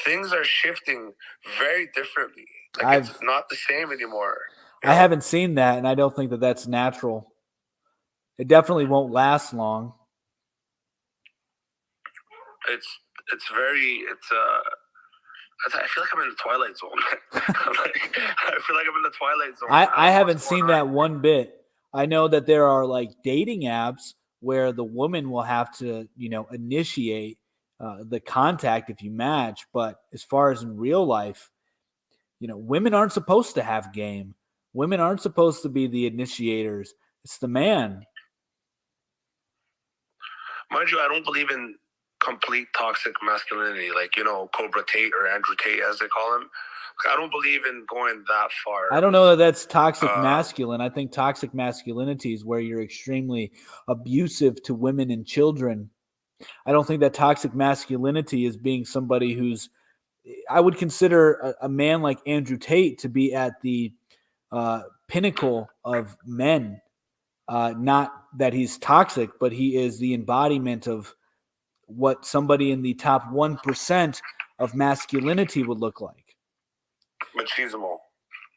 Things are shifting very differently. Like, it's not the same anymore. I haven't seen that, and I don't think that that's natural. It definitely won't last long. I feel like I'm in the Twilight Zone. I feel like I'm in the Twilight Zone. I haven't seen that one bit. I know that there are, like, dating apps where the woman will have to, initiate the contact if you match. But as far as in real life, women aren't supposed to have game. Women aren't supposed to be the initiators. It's the man. Mind you, I don't believe in complete toxic masculinity, like, Cobra Tate or Andrew Tate, as they call him. I don't believe in going that far. I don't know that that's toxic masculine. I think toxic masculinity is where you're extremely abusive to women and children. I don't think that toxic masculinity is being somebody who's I would consider a man like Andrew Tate to be at the pinnacle of men. Not that he's toxic, but he is the embodiment of what somebody in the top 1% of masculinity would look like. Machismo.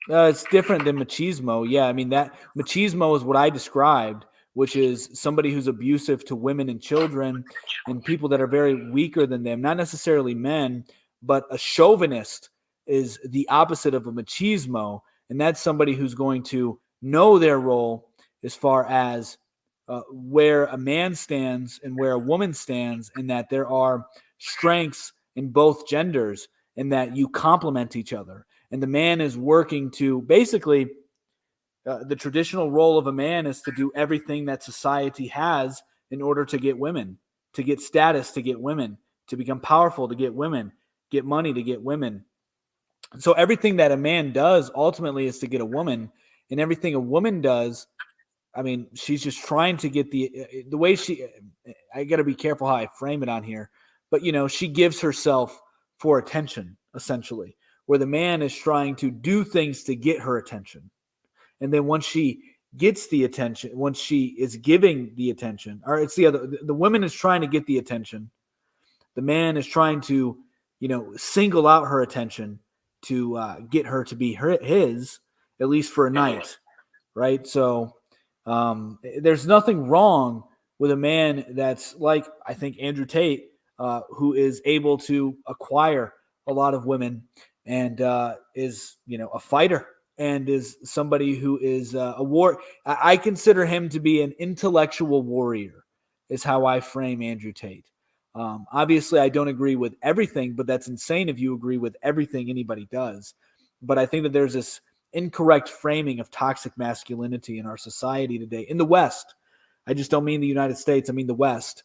It's different than machismo. Yeah, I mean, that machismo is what I described, which is somebody who's abusive to women and children and people that are very weaker than them, not necessarily men, but a chauvinist is the opposite of a machismo. And that's somebody who's going to know their role as far as where a man stands and where a woman stands, and that there are strengths in both genders and that you complement each other. And the man is working to basically the traditional role of a man is to do everything that society has in order to get women, to get status, to get women, to become powerful, to get women, get money, to get women. So everything that a man does ultimately is to get a woman, and everything a woman does, I mean, she's just trying to get the way she, I got to be careful how I frame it on here, but she gives herself for attention, essentially, where the man is trying to do things to get her attention. And then once she gets the attention, once she is giving the attention, or it's the woman is trying to get the attention. The man is trying to, single out her attention to get her to be his, at least for a night. Right. So there's nothing wrong with a man that's like, I think, Andrew Tate, who is able to acquire a lot of women and is, a fighter and is somebody who is a war. I consider him to be an intellectual warrior, is how I frame Andrew Tate. Obviously, I don't agree with everything, but that's insane if you agree with everything anybody does. But I think that there's this incorrect framing of toxic masculinity in our society today. In the West, I just don't mean the United States, I mean the West.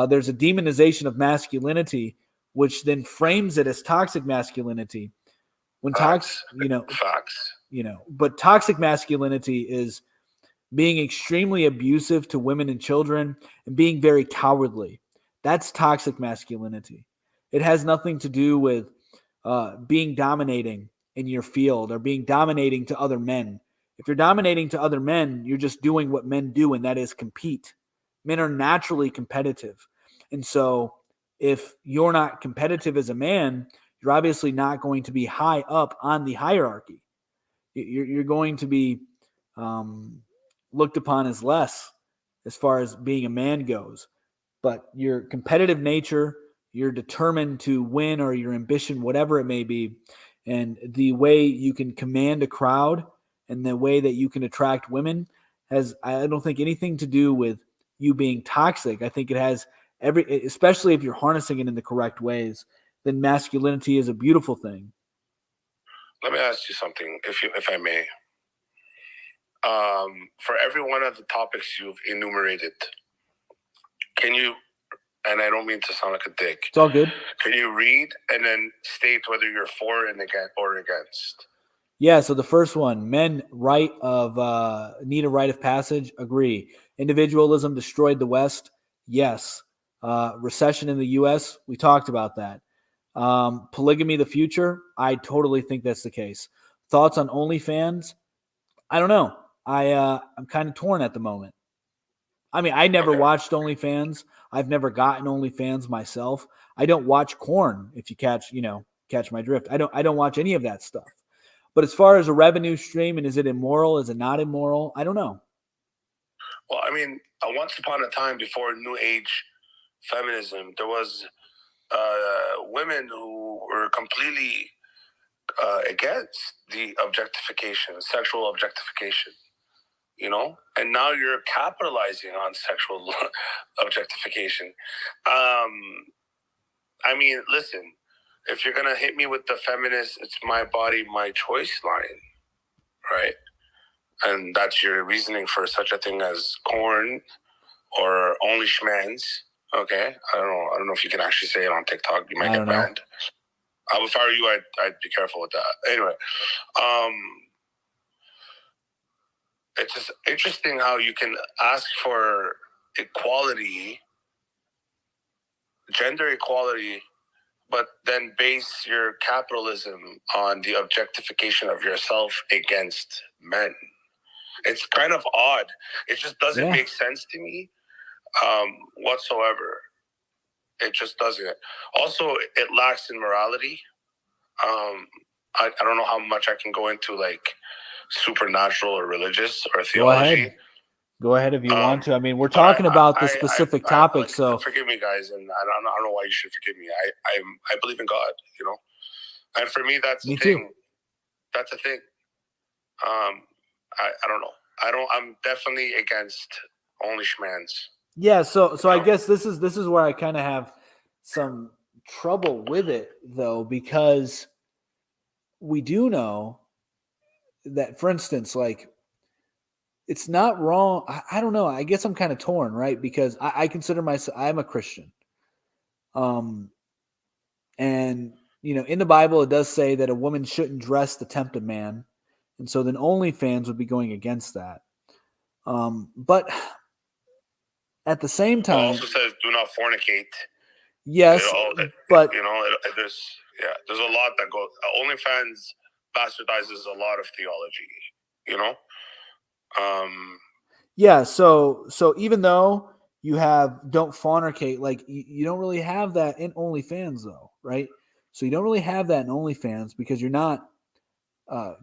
There's a demonization of masculinity, which then frames it as toxic masculinity. When Facts. But toxic masculinity is being extremely abusive to women and children and being very cowardly. That's toxic masculinity. It has nothing to do with being dominating in your field or being dominating to other men. If you're dominating to other men, you're just doing what men do, and that is compete. Men are naturally competitive. And so if you're not competitive as a man, you're obviously not going to be high up on the hierarchy. You're going to be looked upon as less as far as being a man goes. But your competitive nature, you're determined to win, or your ambition, whatever it may be, and the way you can command a crowd and the way that you can attract women I don't think, anything to do with you being toxic. I think it has especially if you're harnessing it in the correct ways, then masculinity is a beautiful thing. Let me ask you something, if I may. For every one of the topics you've enumerated, can you, and I don't mean to sound like a dick, it's all good, can you read and then state whether you're for and against? Yeah, so the first one, men need a rite of passage, agree. Individualism destroyed the West, yes. Recession in the U.S., we talked about that. Polygamy the future, I totally think that's the case. Thoughts on OnlyFans? I don't know. I'm kind of torn at the moment. I mean, I never watched OnlyFans. I've never gotten OnlyFans myself. I don't watch porn, if you catch my drift. I don't watch any of that stuff. But as far as a revenue stream, and is it immoral? Is it not immoral? I don't know. Well, I mean, once upon a time before New Age feminism, there was women who were completely against the objectification, sexual objectification, and now you're capitalizing on sexual objectification. I mean, listen, if you're going to hit me with the feminist, it's my body, my choice line, right? And that's your reasoning for such a thing as corn or only schmans. Okay, I don't know if you can actually say it on TikTok. You might get banned. If I were you, I'd be careful with that. Anyway, it's just interesting how you can ask for equality, gender equality, but then base your capitalism on the objectification of yourself against men. It's kind of odd. It just doesn't make sense to me whatsoever. It just doesn't. Also, it lacks in morality. I don't know how much I can go into like supernatural or religious or theology. Go ahead if you want to. I mean, we're talking about the specific topic, so forgive me, guys, and I don't know why you should forgive me. I believe in God, you know, and for me, that's the thing. That's a thing. I don't know. I'm definitely against only schmans. Yeah, so I guess this is where I kind of have some trouble with it though, because we do know that, for instance, like it's not wrong. I don't know. I guess I'm kind of torn, right? Because I consider myself, I'm a Christian. And you know, in the Bible, it does say that a woman shouldn't dress to tempt a man. And so then OnlyFans would be going against that. But at the same time, it also says do not fornicate. Yes, but you know, there's a lot that goes. OnlyFans bastardizes a lot of theology. You know. Yeah. So even though you have don't fornicate, like you don't really have that in OnlyFans, though, right? So you don't really have that in OnlyFans because you're not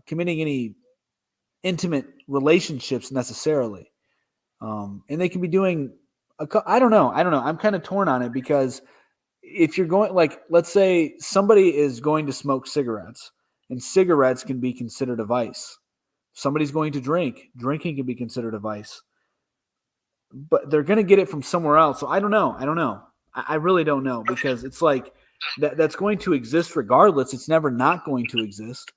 committing any intimate relationships necessarily, and they can be doing. I don't know. I'm kind of torn on it because if you're going, like, let's say somebody is going to smoke cigarettes, and cigarettes can be considered a vice. Somebody's going to drink, drinking can be considered a vice, but they're going to get it from somewhere else. So I don't know. I really don't know, because it's like that's going to exist regardless. It's never not going to exist.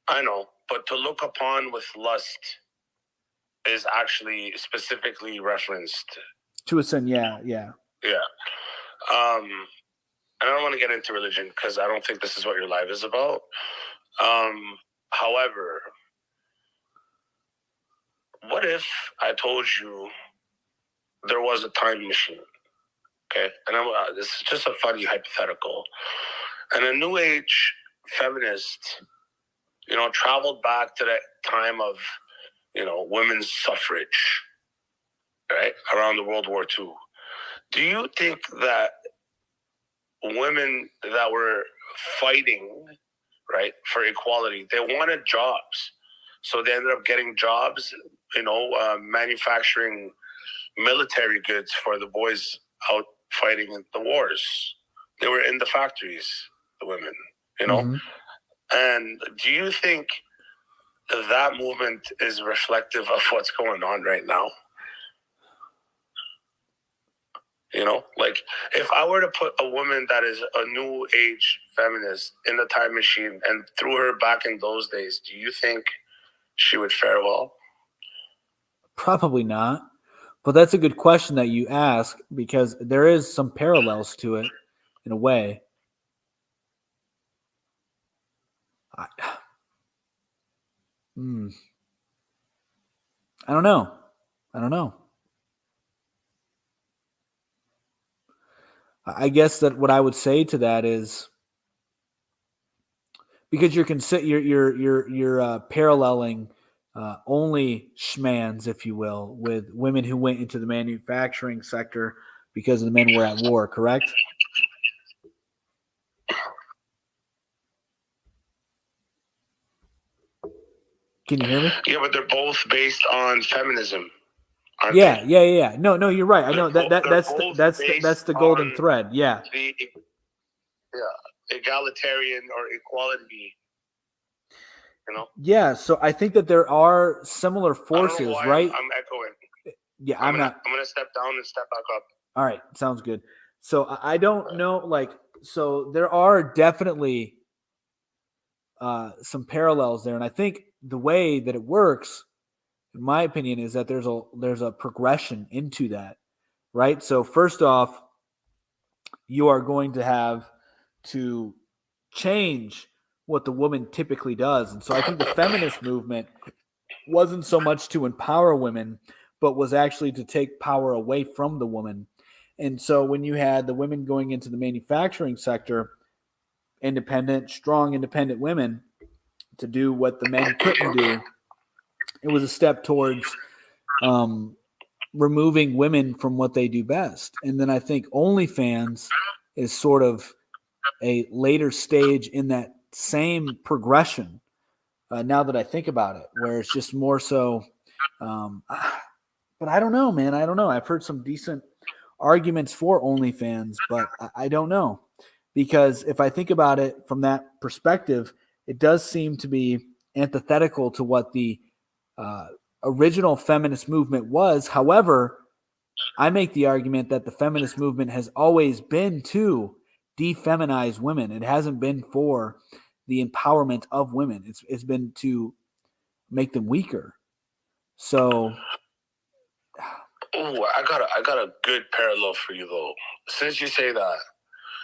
I know, but to look upon with lust is actually specifically referenced to a sin. Yeah. I don't want to get into religion because I don't think this is what your life is about. However, what if I told you there was a time machine? Okay, and this is just a funny hypothetical. And a new age feminist, you know, traveled back to that time of, you know, women's suffrage, right, around the World War II. Do you think that women that were fighting, right, for equality, they wanted jobs, so they ended up getting jobs, you know, manufacturing military goods for the boys out fighting in the wars? They were in the factories, the women, you know. Mm-hmm. And do you think that movement is reflective of what's going on right now? You know, like if I were to put a woman that is a new age feminist in the time machine and threw her back in those days, do you think she would fare well? Probably not. But that's a good question that you ask, because there is some parallels to it in a way. I don't know. I guess that what I would say to that is, because you're paralleling only schmans, if you will, with women who went into the manufacturing sector because the men were at war, correct? Can you hear me? Yeah, but they're both based on feminism. Yeah. No, you're right. I know that's the golden thread. Yeah. Egalitarian or equality. You know? Yeah, so I think that there are similar forces, right? I'm echoing. Yeah, I'm gonna step down and step back up. All right, sounds good. So I don't know, like, so there are definitely some parallels there, and I think the way that it works, in my opinion, is that there's a progression into that, right? So first off, you are going to have to change what the woman typically does. And so I think the feminist movement wasn't so much to empower women, but was actually to take power away from the woman. And so when you had the women going into the manufacturing sector, strong independent women, to do what the men couldn't do, it was a step towards removing women from what they do best. And then I think OnlyFans is sort of a later stage in that same progression. Now that I think about it, where it's just more so, but I don't know, man. I don't know. I've heard some decent arguments for OnlyFans, but I don't know, because if I think about it from that perspective, it does seem to be antithetical to what the original feminist movement was. However, I make the argument that the feminist movement has always been to defeminize women. It hasn't been for the empowerment of women. It's been to make them weaker. So, I got a good parallel for you though. Since you say that,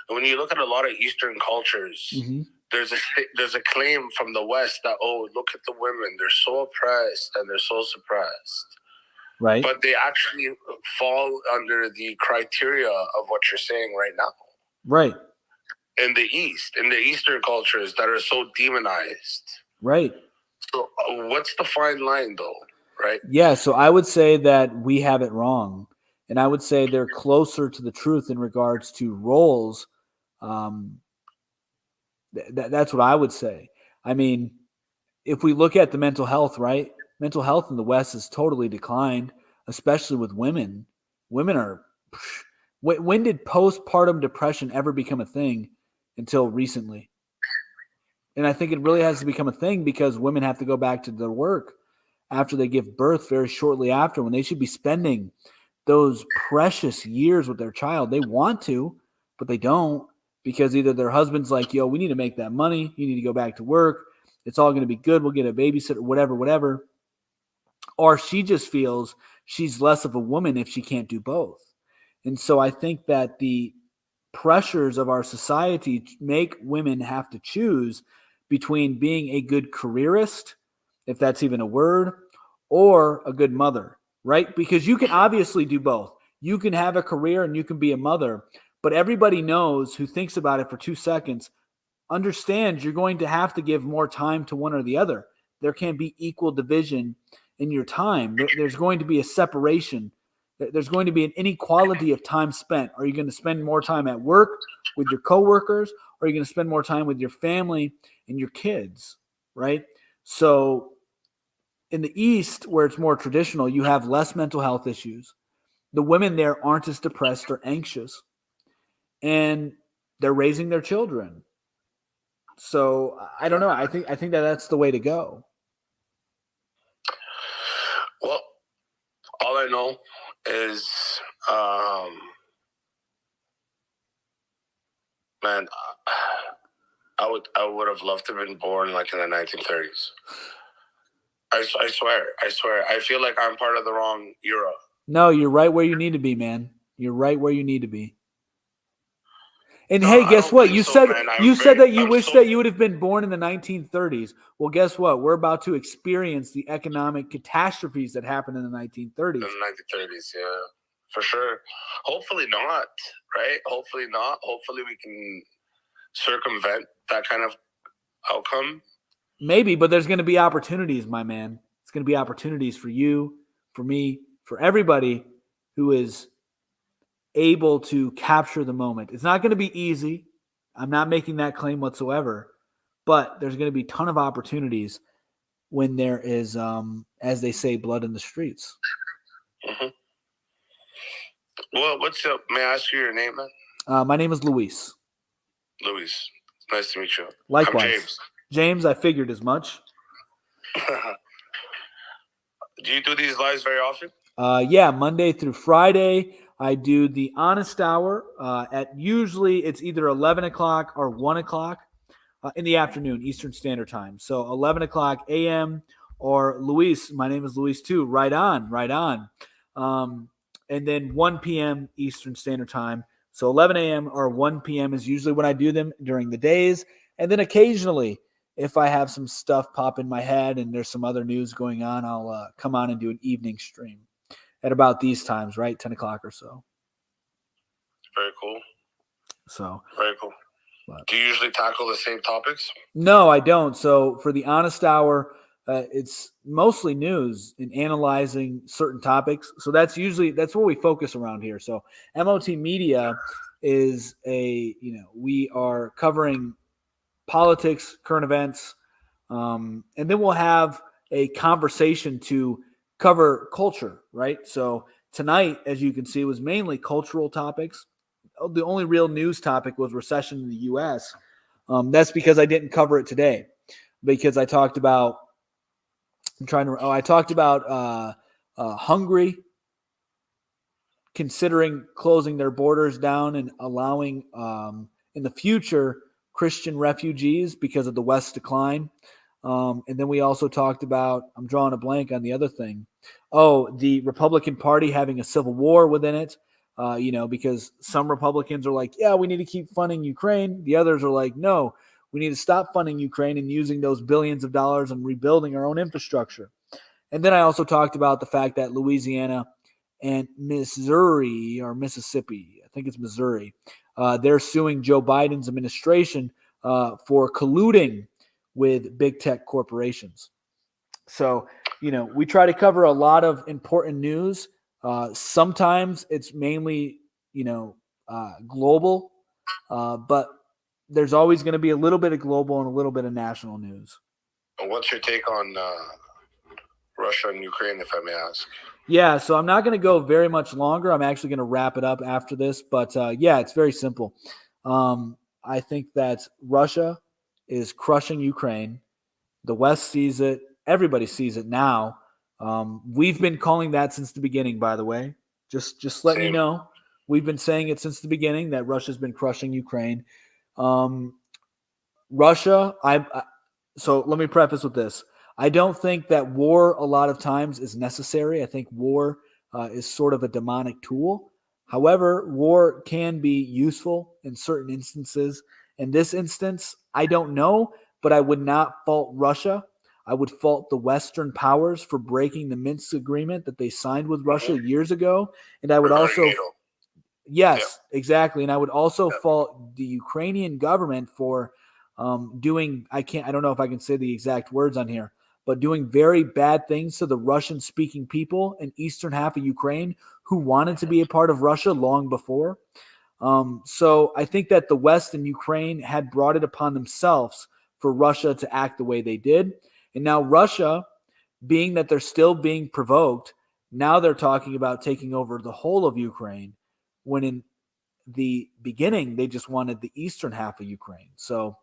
when you look at a lot of Eastern cultures, there's a claim from the West that, oh, look at the women, they're so oppressed and they're so suppressed. Right. But they actually fall under the criteria of what you're saying right now. Right. In the East, in the Eastern cultures that are so demonized. Right. So what's the fine line though, right? Yeah, so I would say that we have it wrong. And I would say they're closer to the truth in regards to roles. That's what I would say. I mean, if we look at the mental health, right? Mental health in the West has totally declined, especially with women. Women are... When did postpartum depression ever become a thing? Until recently. And I think it really has to become a thing because women have to go back to their work after they give birth, very shortly after, when they should be spending those precious years with their child. They want to, but they don't, because either their husband's like, yo, we need to make that money. You need to go back to work. It's all going to be good. We'll get a babysitter, whatever. Or she just feels she's less of a woman if she can't do both. And so I think that the pressures of our society make women have to choose between being a good careerist, if that's even a word, or a good mother, right? Because you can obviously do both. You can have a career and you can be a mother, but everybody knows, who thinks about it for 2 seconds, understands you're going to have to give more time to one or the other. There can't be equal division in your time. There's going to be a separation. There's going to be an inequality of time spent. Are you going to spend more time at work with your coworkers, or are you going to spend more time with your family and your kids, right? So in the East, where it's more traditional, you have less mental health issues. The women there aren't as depressed or anxious, and they're raising their children. So I don't know. I think that that's the way to go. Well, all I know is, man, I would have loved to have been born like in the 1930s. I swear. I feel like I'm part of the wrong era. No, you're right where you need to be, man. You're right where you need to be. And hey, guess what? You said that you wish that you would have been born in the 1930s. Well, guess what? We're about to experience the economic catastrophes that happened in the 1930s. In the 1930s, yeah, for sure. Hopefully not, right? Hopefully not. Hopefully we can circumvent that kind of outcome. Maybe, but there's going to be opportunities, my man. It's going to be opportunities for you, for me, for everybody who is able to capture the moment. It's not going to be easy. I'm not making that claim whatsoever, but there's going to be a ton of opportunities when there is, as they say, blood in the streets. Mm-hmm. Well, what's up? May I ask you your name, man? My name is Luis. Luis. Nice to meet you. Likewise. I'm James. James, I figured as much. Do you do these lives very often? Yeah, Monday through Friday. I do the Honest Hour at usually it's either 11 o'clock or 1 o'clock in the afternoon, Eastern Standard Time. So 11 o'clock a.m. or Luis, my name is Luis too, right on. And then 1 p.m. Eastern Standard Time. So 11 a.m. or 1 p.m. is usually when I do them during the days. And then occasionally, if I have some stuff pop in my head and there's some other news going on, I'll come on and do an evening stream at about these times, right? 10 o'clock or so. Very cool. So very cool. But, do you usually tackle the same topics? No, I don't. So for the Honest Hour, it's mostly news and analyzing certain topics. So that's what we focus around here. So MOT Media is we are covering politics, current events, and then we'll have a conversation to cover culture, right? So tonight, as you can see, was mainly cultural topics. The only real news topic was recession in the U.S. That's because I didn't cover it today, because I talked about Hungary considering closing their borders down and allowing in the future Christian refugees because of the West's decline. And then we also talked about, I'm drawing a blank on the other thing. The Republican Party having a civil war within it, because some Republicans are like, yeah, we need to keep funding Ukraine. The others are like, no, we need to stop funding Ukraine and using those billions of dollars and rebuilding our own infrastructure. And then I also talked about the fact that Louisiana and Missouri or Mississippi, I think it's Missouri, they're suing Joe Biden's administration for colluding with big tech corporations. So, we try to cover a lot of important news. Sometimes it's mainly, global, but there's always going to be a little bit of global and a little bit of national news. What's your take on Russia and Ukraine, if I may ask? Yeah, so I'm not going to go very much longer. I'm actually going to wrap it up after this. But it's very simple. I think that Russia is crushing Ukraine. The West sees it. Everybody sees it now. We've been calling that since the beginning, by the way. Just let me know. We've been saying it since the beginning that Russia's been crushing Ukraine. Russia, so let me preface with this. I don't think that war a lot of times is necessary. I think war is sort of a demonic tool. However, war can be useful in certain instances. In this instance, I don't know, but I would not fault Russia. I would fault the Western powers for breaking the Minsk agreement that they signed with Russia years ago. And I would also... Yes, exactly. And I would also fault the Ukrainian government for doing, I don't know if I can say the exact words on here, but doing very bad things to the Russian-speaking people in eastern half of Ukraine who wanted to be a part of Russia long before. So I think that the West and Ukraine had brought it upon themselves for Russia to act the way they did. And now Russia, being that they're still being provoked, now they're talking about taking over the whole of Ukraine, when in the beginning they just wanted the eastern half of Ukraine. So,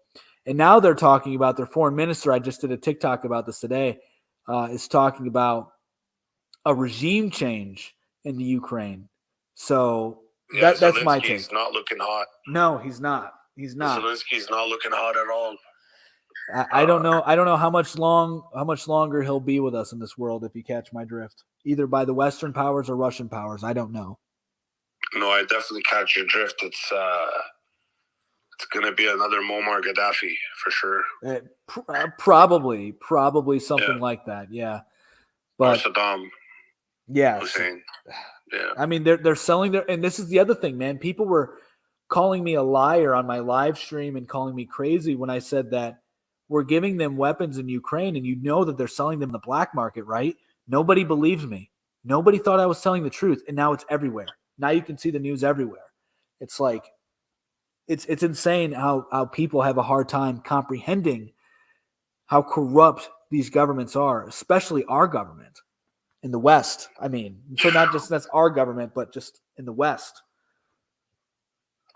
and now they're talking about their foreign minister. I just did a TikTok about this today. Is talking about a regime change in the Ukraine. So that's my take. Zelensky's not looking hot. No, he's not. He's not. Zelensky's not looking hot at all. I don't know. I don't know how much longer he'll be with us in this world, if you catch my drift. Either by the Western powers or Russian powers. I don't know. No, I definitely catch your drift. It's going to be another Muammar Gaddafi for sure. Probably something like that. Yeah, but or Saddam. Yeah, Hussein. Yeah. I mean, they're selling their, and this is the other thing, man. People were calling me a liar on my live stream and calling me crazy when I said that we're giving them weapons in Ukraine, and that they're selling them in the black market, right? Nobody believed me. Nobody thought I was telling the truth, and now it's everywhere. Now you can see the news everywhere. It's like, it's insane how people have a hard time comprehending how corrupt these governments are, especially our government in the West. I mean, so not just that's our government, but just in the West.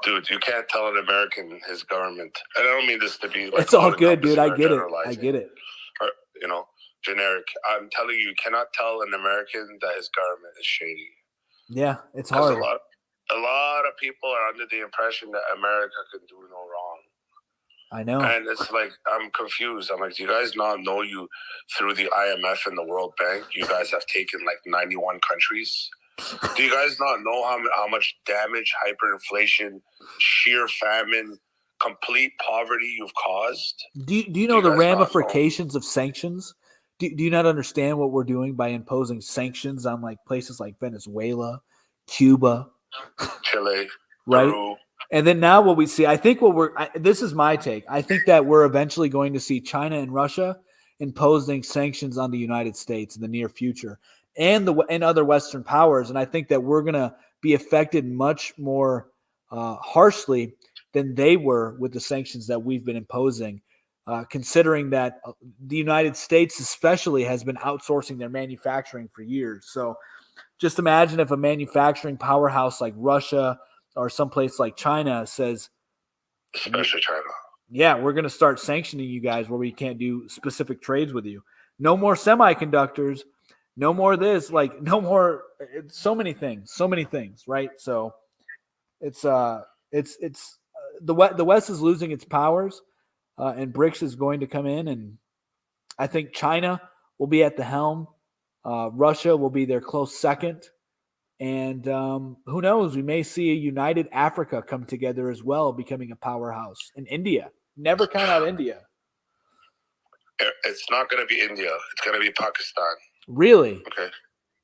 Dude, you can't tell an American his government. I don't mean this to be like... It's all good, dude. I get it. I get it. Or, generic. I'm telling you, you cannot tell an American that his government is shady. Yeah, it's hard. A lot of people are under the impression that America can do no wrong. I know. And it's like, I'm confused. I'm like, do you guys not know you through the IMF and the World Bank? You guys have taken like 91 countries. Do you guys not know how much damage, hyperinflation, sheer famine, complete poverty you've caused? Do you know the ramifications of sanctions? Do you not understand what we're doing by imposing sanctions on like places like Venezuela, Cuba, Chile? right? Peru. And then now what we see, I think this is my take. I think that we're eventually going to see China and Russia imposing sanctions on the United States in the near future and other Western powers. And I think that we're going to be affected much more harshly than they were with the sanctions that we've been imposing, considering that the United States especially has been outsourcing their manufacturing for years. So just imagine if a manufacturing powerhouse like Russia or someplace like China says, especially China, yeah, we're going to start sanctioning you guys where we can't do specific trades with you. No more semiconductors, no more this, like no more, so many things, right? So it's the West is losing its powers, and BRICS is going to come in, and I think China will be at the helm. Russia will be their close second. And who knows? We may see a united Africa come together as well, becoming a powerhouse. And India. Never count out India. It's not going to be India. It's going to be Pakistan. Really? Okay.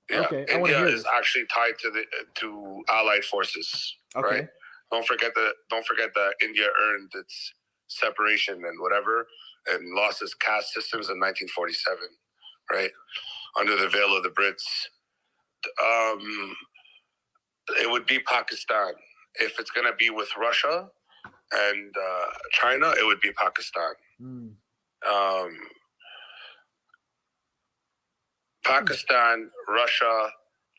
Yeah. Okay. India is actually tied to Allied forces. Okay. Right. Don't forget that India earned its separation and whatever, and lost its caste systems in 1947. Right. Under the veil of the Brits. It would be Pakistan. If it's going to be with Russia and China, it would be Pakistan. Pakistan, Russia,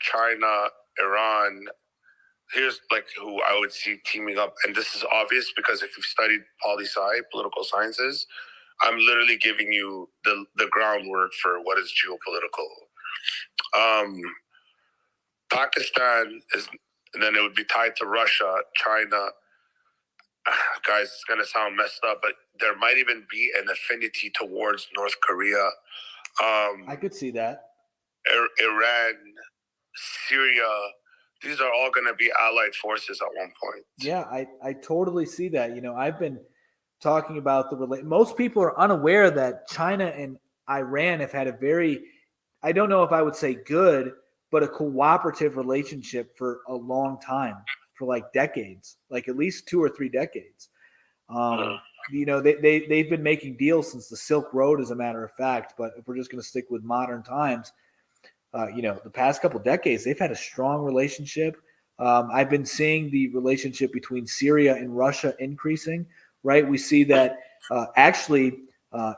China, Iran. Here's like who I would see teaming up. And this is obvious because if you've studied poli-sci, political sciences, I'm literally giving you the groundwork for what is geopolitical. Pakistan is, and then it would be tied to Russia, China. Guys, it's going to sound messed up, but there might even be an affinity towards North Korea. I could see that. Iran, Syria, these are all going to be allied forces at one point. Yeah, I totally see that. You know, I've been talking about most people are unaware that China and Iran have had a very, I don't know if I would say good, but a cooperative relationship for a long time, for like decades, like at least 2 or 3 decades. You know, they've been making deals since the Silk Road, as a matter of fact. But if we're just going to stick with modern times, you know, the past couple of decades, they've had a strong relationship. I've been seeing the relationship between Syria and Russia increasing, right? We see that actually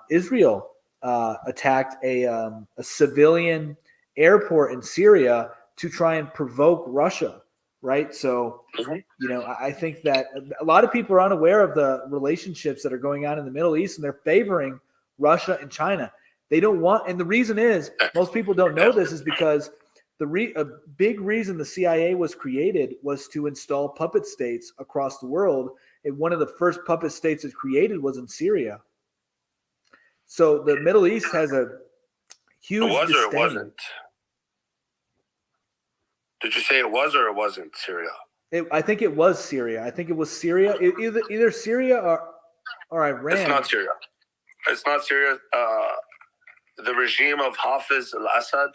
Israel attacked a civilian airport in Syria to try and provoke Russia, right? So, you know, I think that a lot of people are unaware of the relationships that are going on in the Middle East, and they're favoring Russia and China. They don't want, and the reason is, most people don't know this, is because a big reason the CIA was created was to install puppet states across the world. And one of the first puppet states it created was in Syria. So the Middle East has a huge disdain. Or it wasn't? Did you say it was or it wasn't Syria? I think it was Syria. I think it was Syria. Either Syria or Iran. It's not Syria. It's not Syria. The regime of Hafiz al-Assad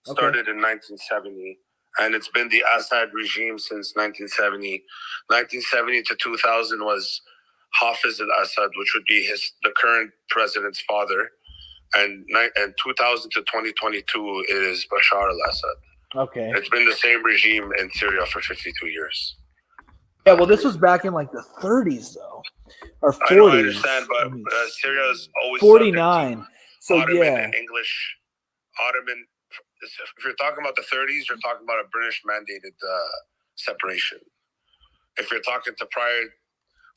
started in 1970, and it's been the Assad regime since 1970. 1970 to 2000 was Hafiz al-Assad, which would be the current president's father, and 2000 to 2022 is Bashar al-Assad. Okay. It's been the same regime in Syria for 52 years. Yeah, well, this was back in like the 30s, though, or 40s. I know, I understand, but Syria is always 49. So Ottoman yeah, and English. Ottoman. If you're talking about the 30s, you're talking about a British mandated separation. If you're talking to prior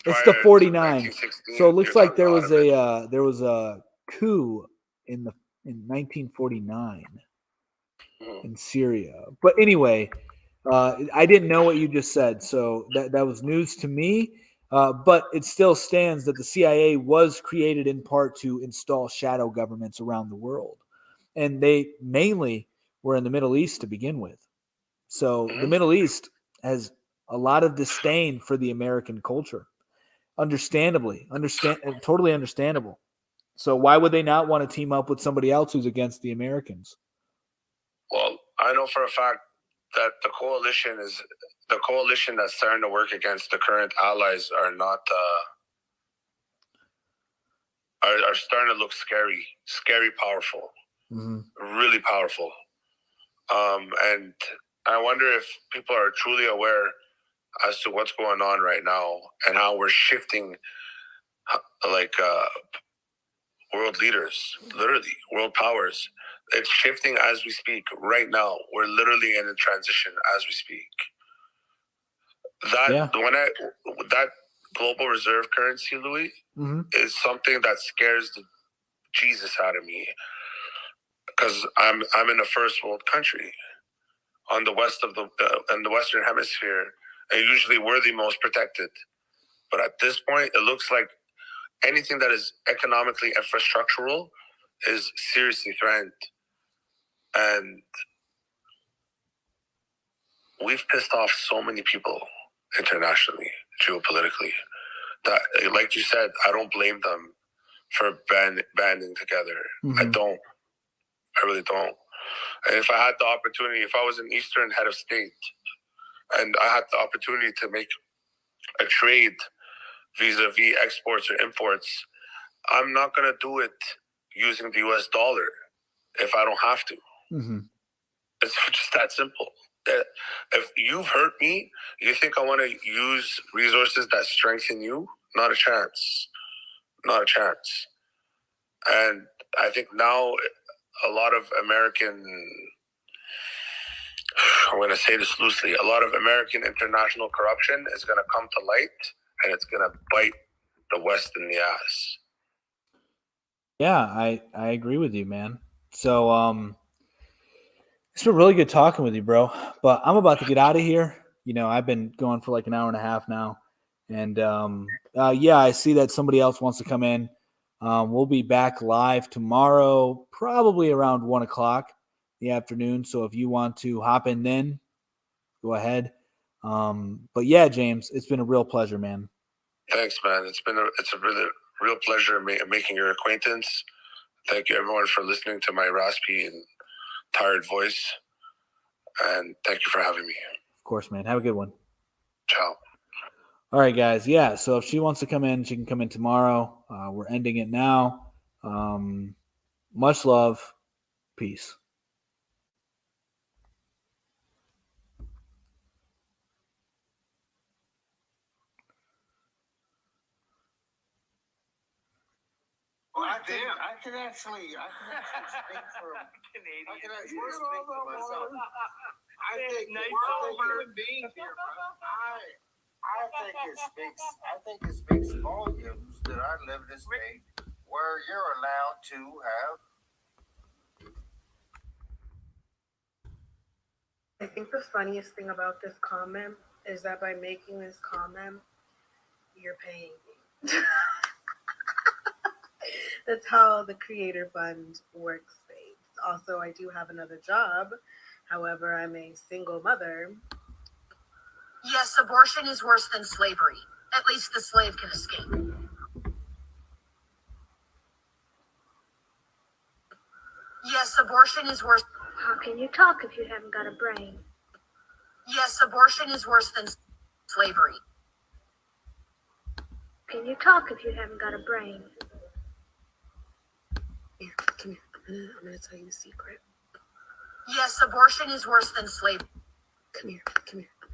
it's the 49. So it looks like there was a coup in 1949 in Syria. But anyway, I didn't know what you just said, so that was news to me. But it still stands that the CIA was created in part to install shadow governments around the world. And they mainly were in the Middle East to begin with. So the Middle East has a lot of disdain for the American culture. Totally understandable. So why would they not want to team up with somebody else who's against the Americans? Well, I know for a fact that the coalition the coalition that's starting to work against the current allies are not are starting to look scary powerful, really powerful. And I wonder if people are truly aware as to what's going on right now and how we're shifting, like world leaders, literally world powers. It's shifting as we speak right now. We're literally in a transition as we speak. That global reserve currency, Louis, is something that scares the Jesus out of me, because I'm in a first world country on the west of the in the Western Hemisphere, and usually we're the most protected. But at this point, it looks like anything that is economically infrastructural is seriously threatened, and we've pissed off so many people internationally, geopolitically, that, like you said, I don't blame them for banding together. I don't. I really don't. And if I had the opportunity, if I was an Eastern head of state, and I had the opportunity to make a trade vis-a-vis exports or imports, I'm not going to do it using the US dollar if I don't have to. It's just that simple. If you've hurt me, you think I want to use resources that strengthen you? Not a chance. Not a chance. And I think now a lot of American, I'm going to say this loosely, a lot of American international corruption is going to come to light, and it's going to bite the West in the ass. Yeah, I agree with you, man. So it's been really good talking with you, bro. But I'm about to get out of here. You know, I've been going for like an hour and a half now. And yeah, I see that somebody else wants to come in. We'll be back live tomorrow, probably around 1:00 in the afternoon. So if you want to hop in then, go ahead. But yeah, James, it's been a real pleasure, man. Thanks, man. It's a really real pleasure making your acquaintance. Thank you, everyone, for listening to my raspy and tired voice. And thank you for having me. Of course, man. Have a good one. Ciao. All right, guys. Yeah, so if she wants to come in, she can come in tomorrow. We're ending it now. Much love. Peace. Well, I can actually speak for Canadian. I can actually speak for myself. I think human being here, bro. I think it speaks volumes that I live in a state where you're allowed to have. I think the funniest thing about this comment is that by making this comment, you're paying me. That's how the Creator Fund works. Also, I do have another job. However, I'm a single mother. Yes, abortion is worse than slavery. At least the slave can escape. Yes, abortion is worse. How can you talk if you haven't got a brain? Yes, abortion is worse than slavery. Can you talk if you haven't got a brain? Here, come here. I'm gonna tell you a secret. Yes, abortion is worse than slavery. Come here.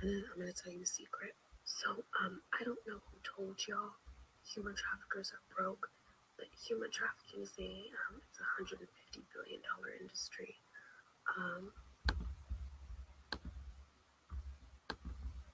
I'm gonna tell you a secret. So, I don't know who told y'all human traffickers are broke, but human trafficking is it's $150 billion industry.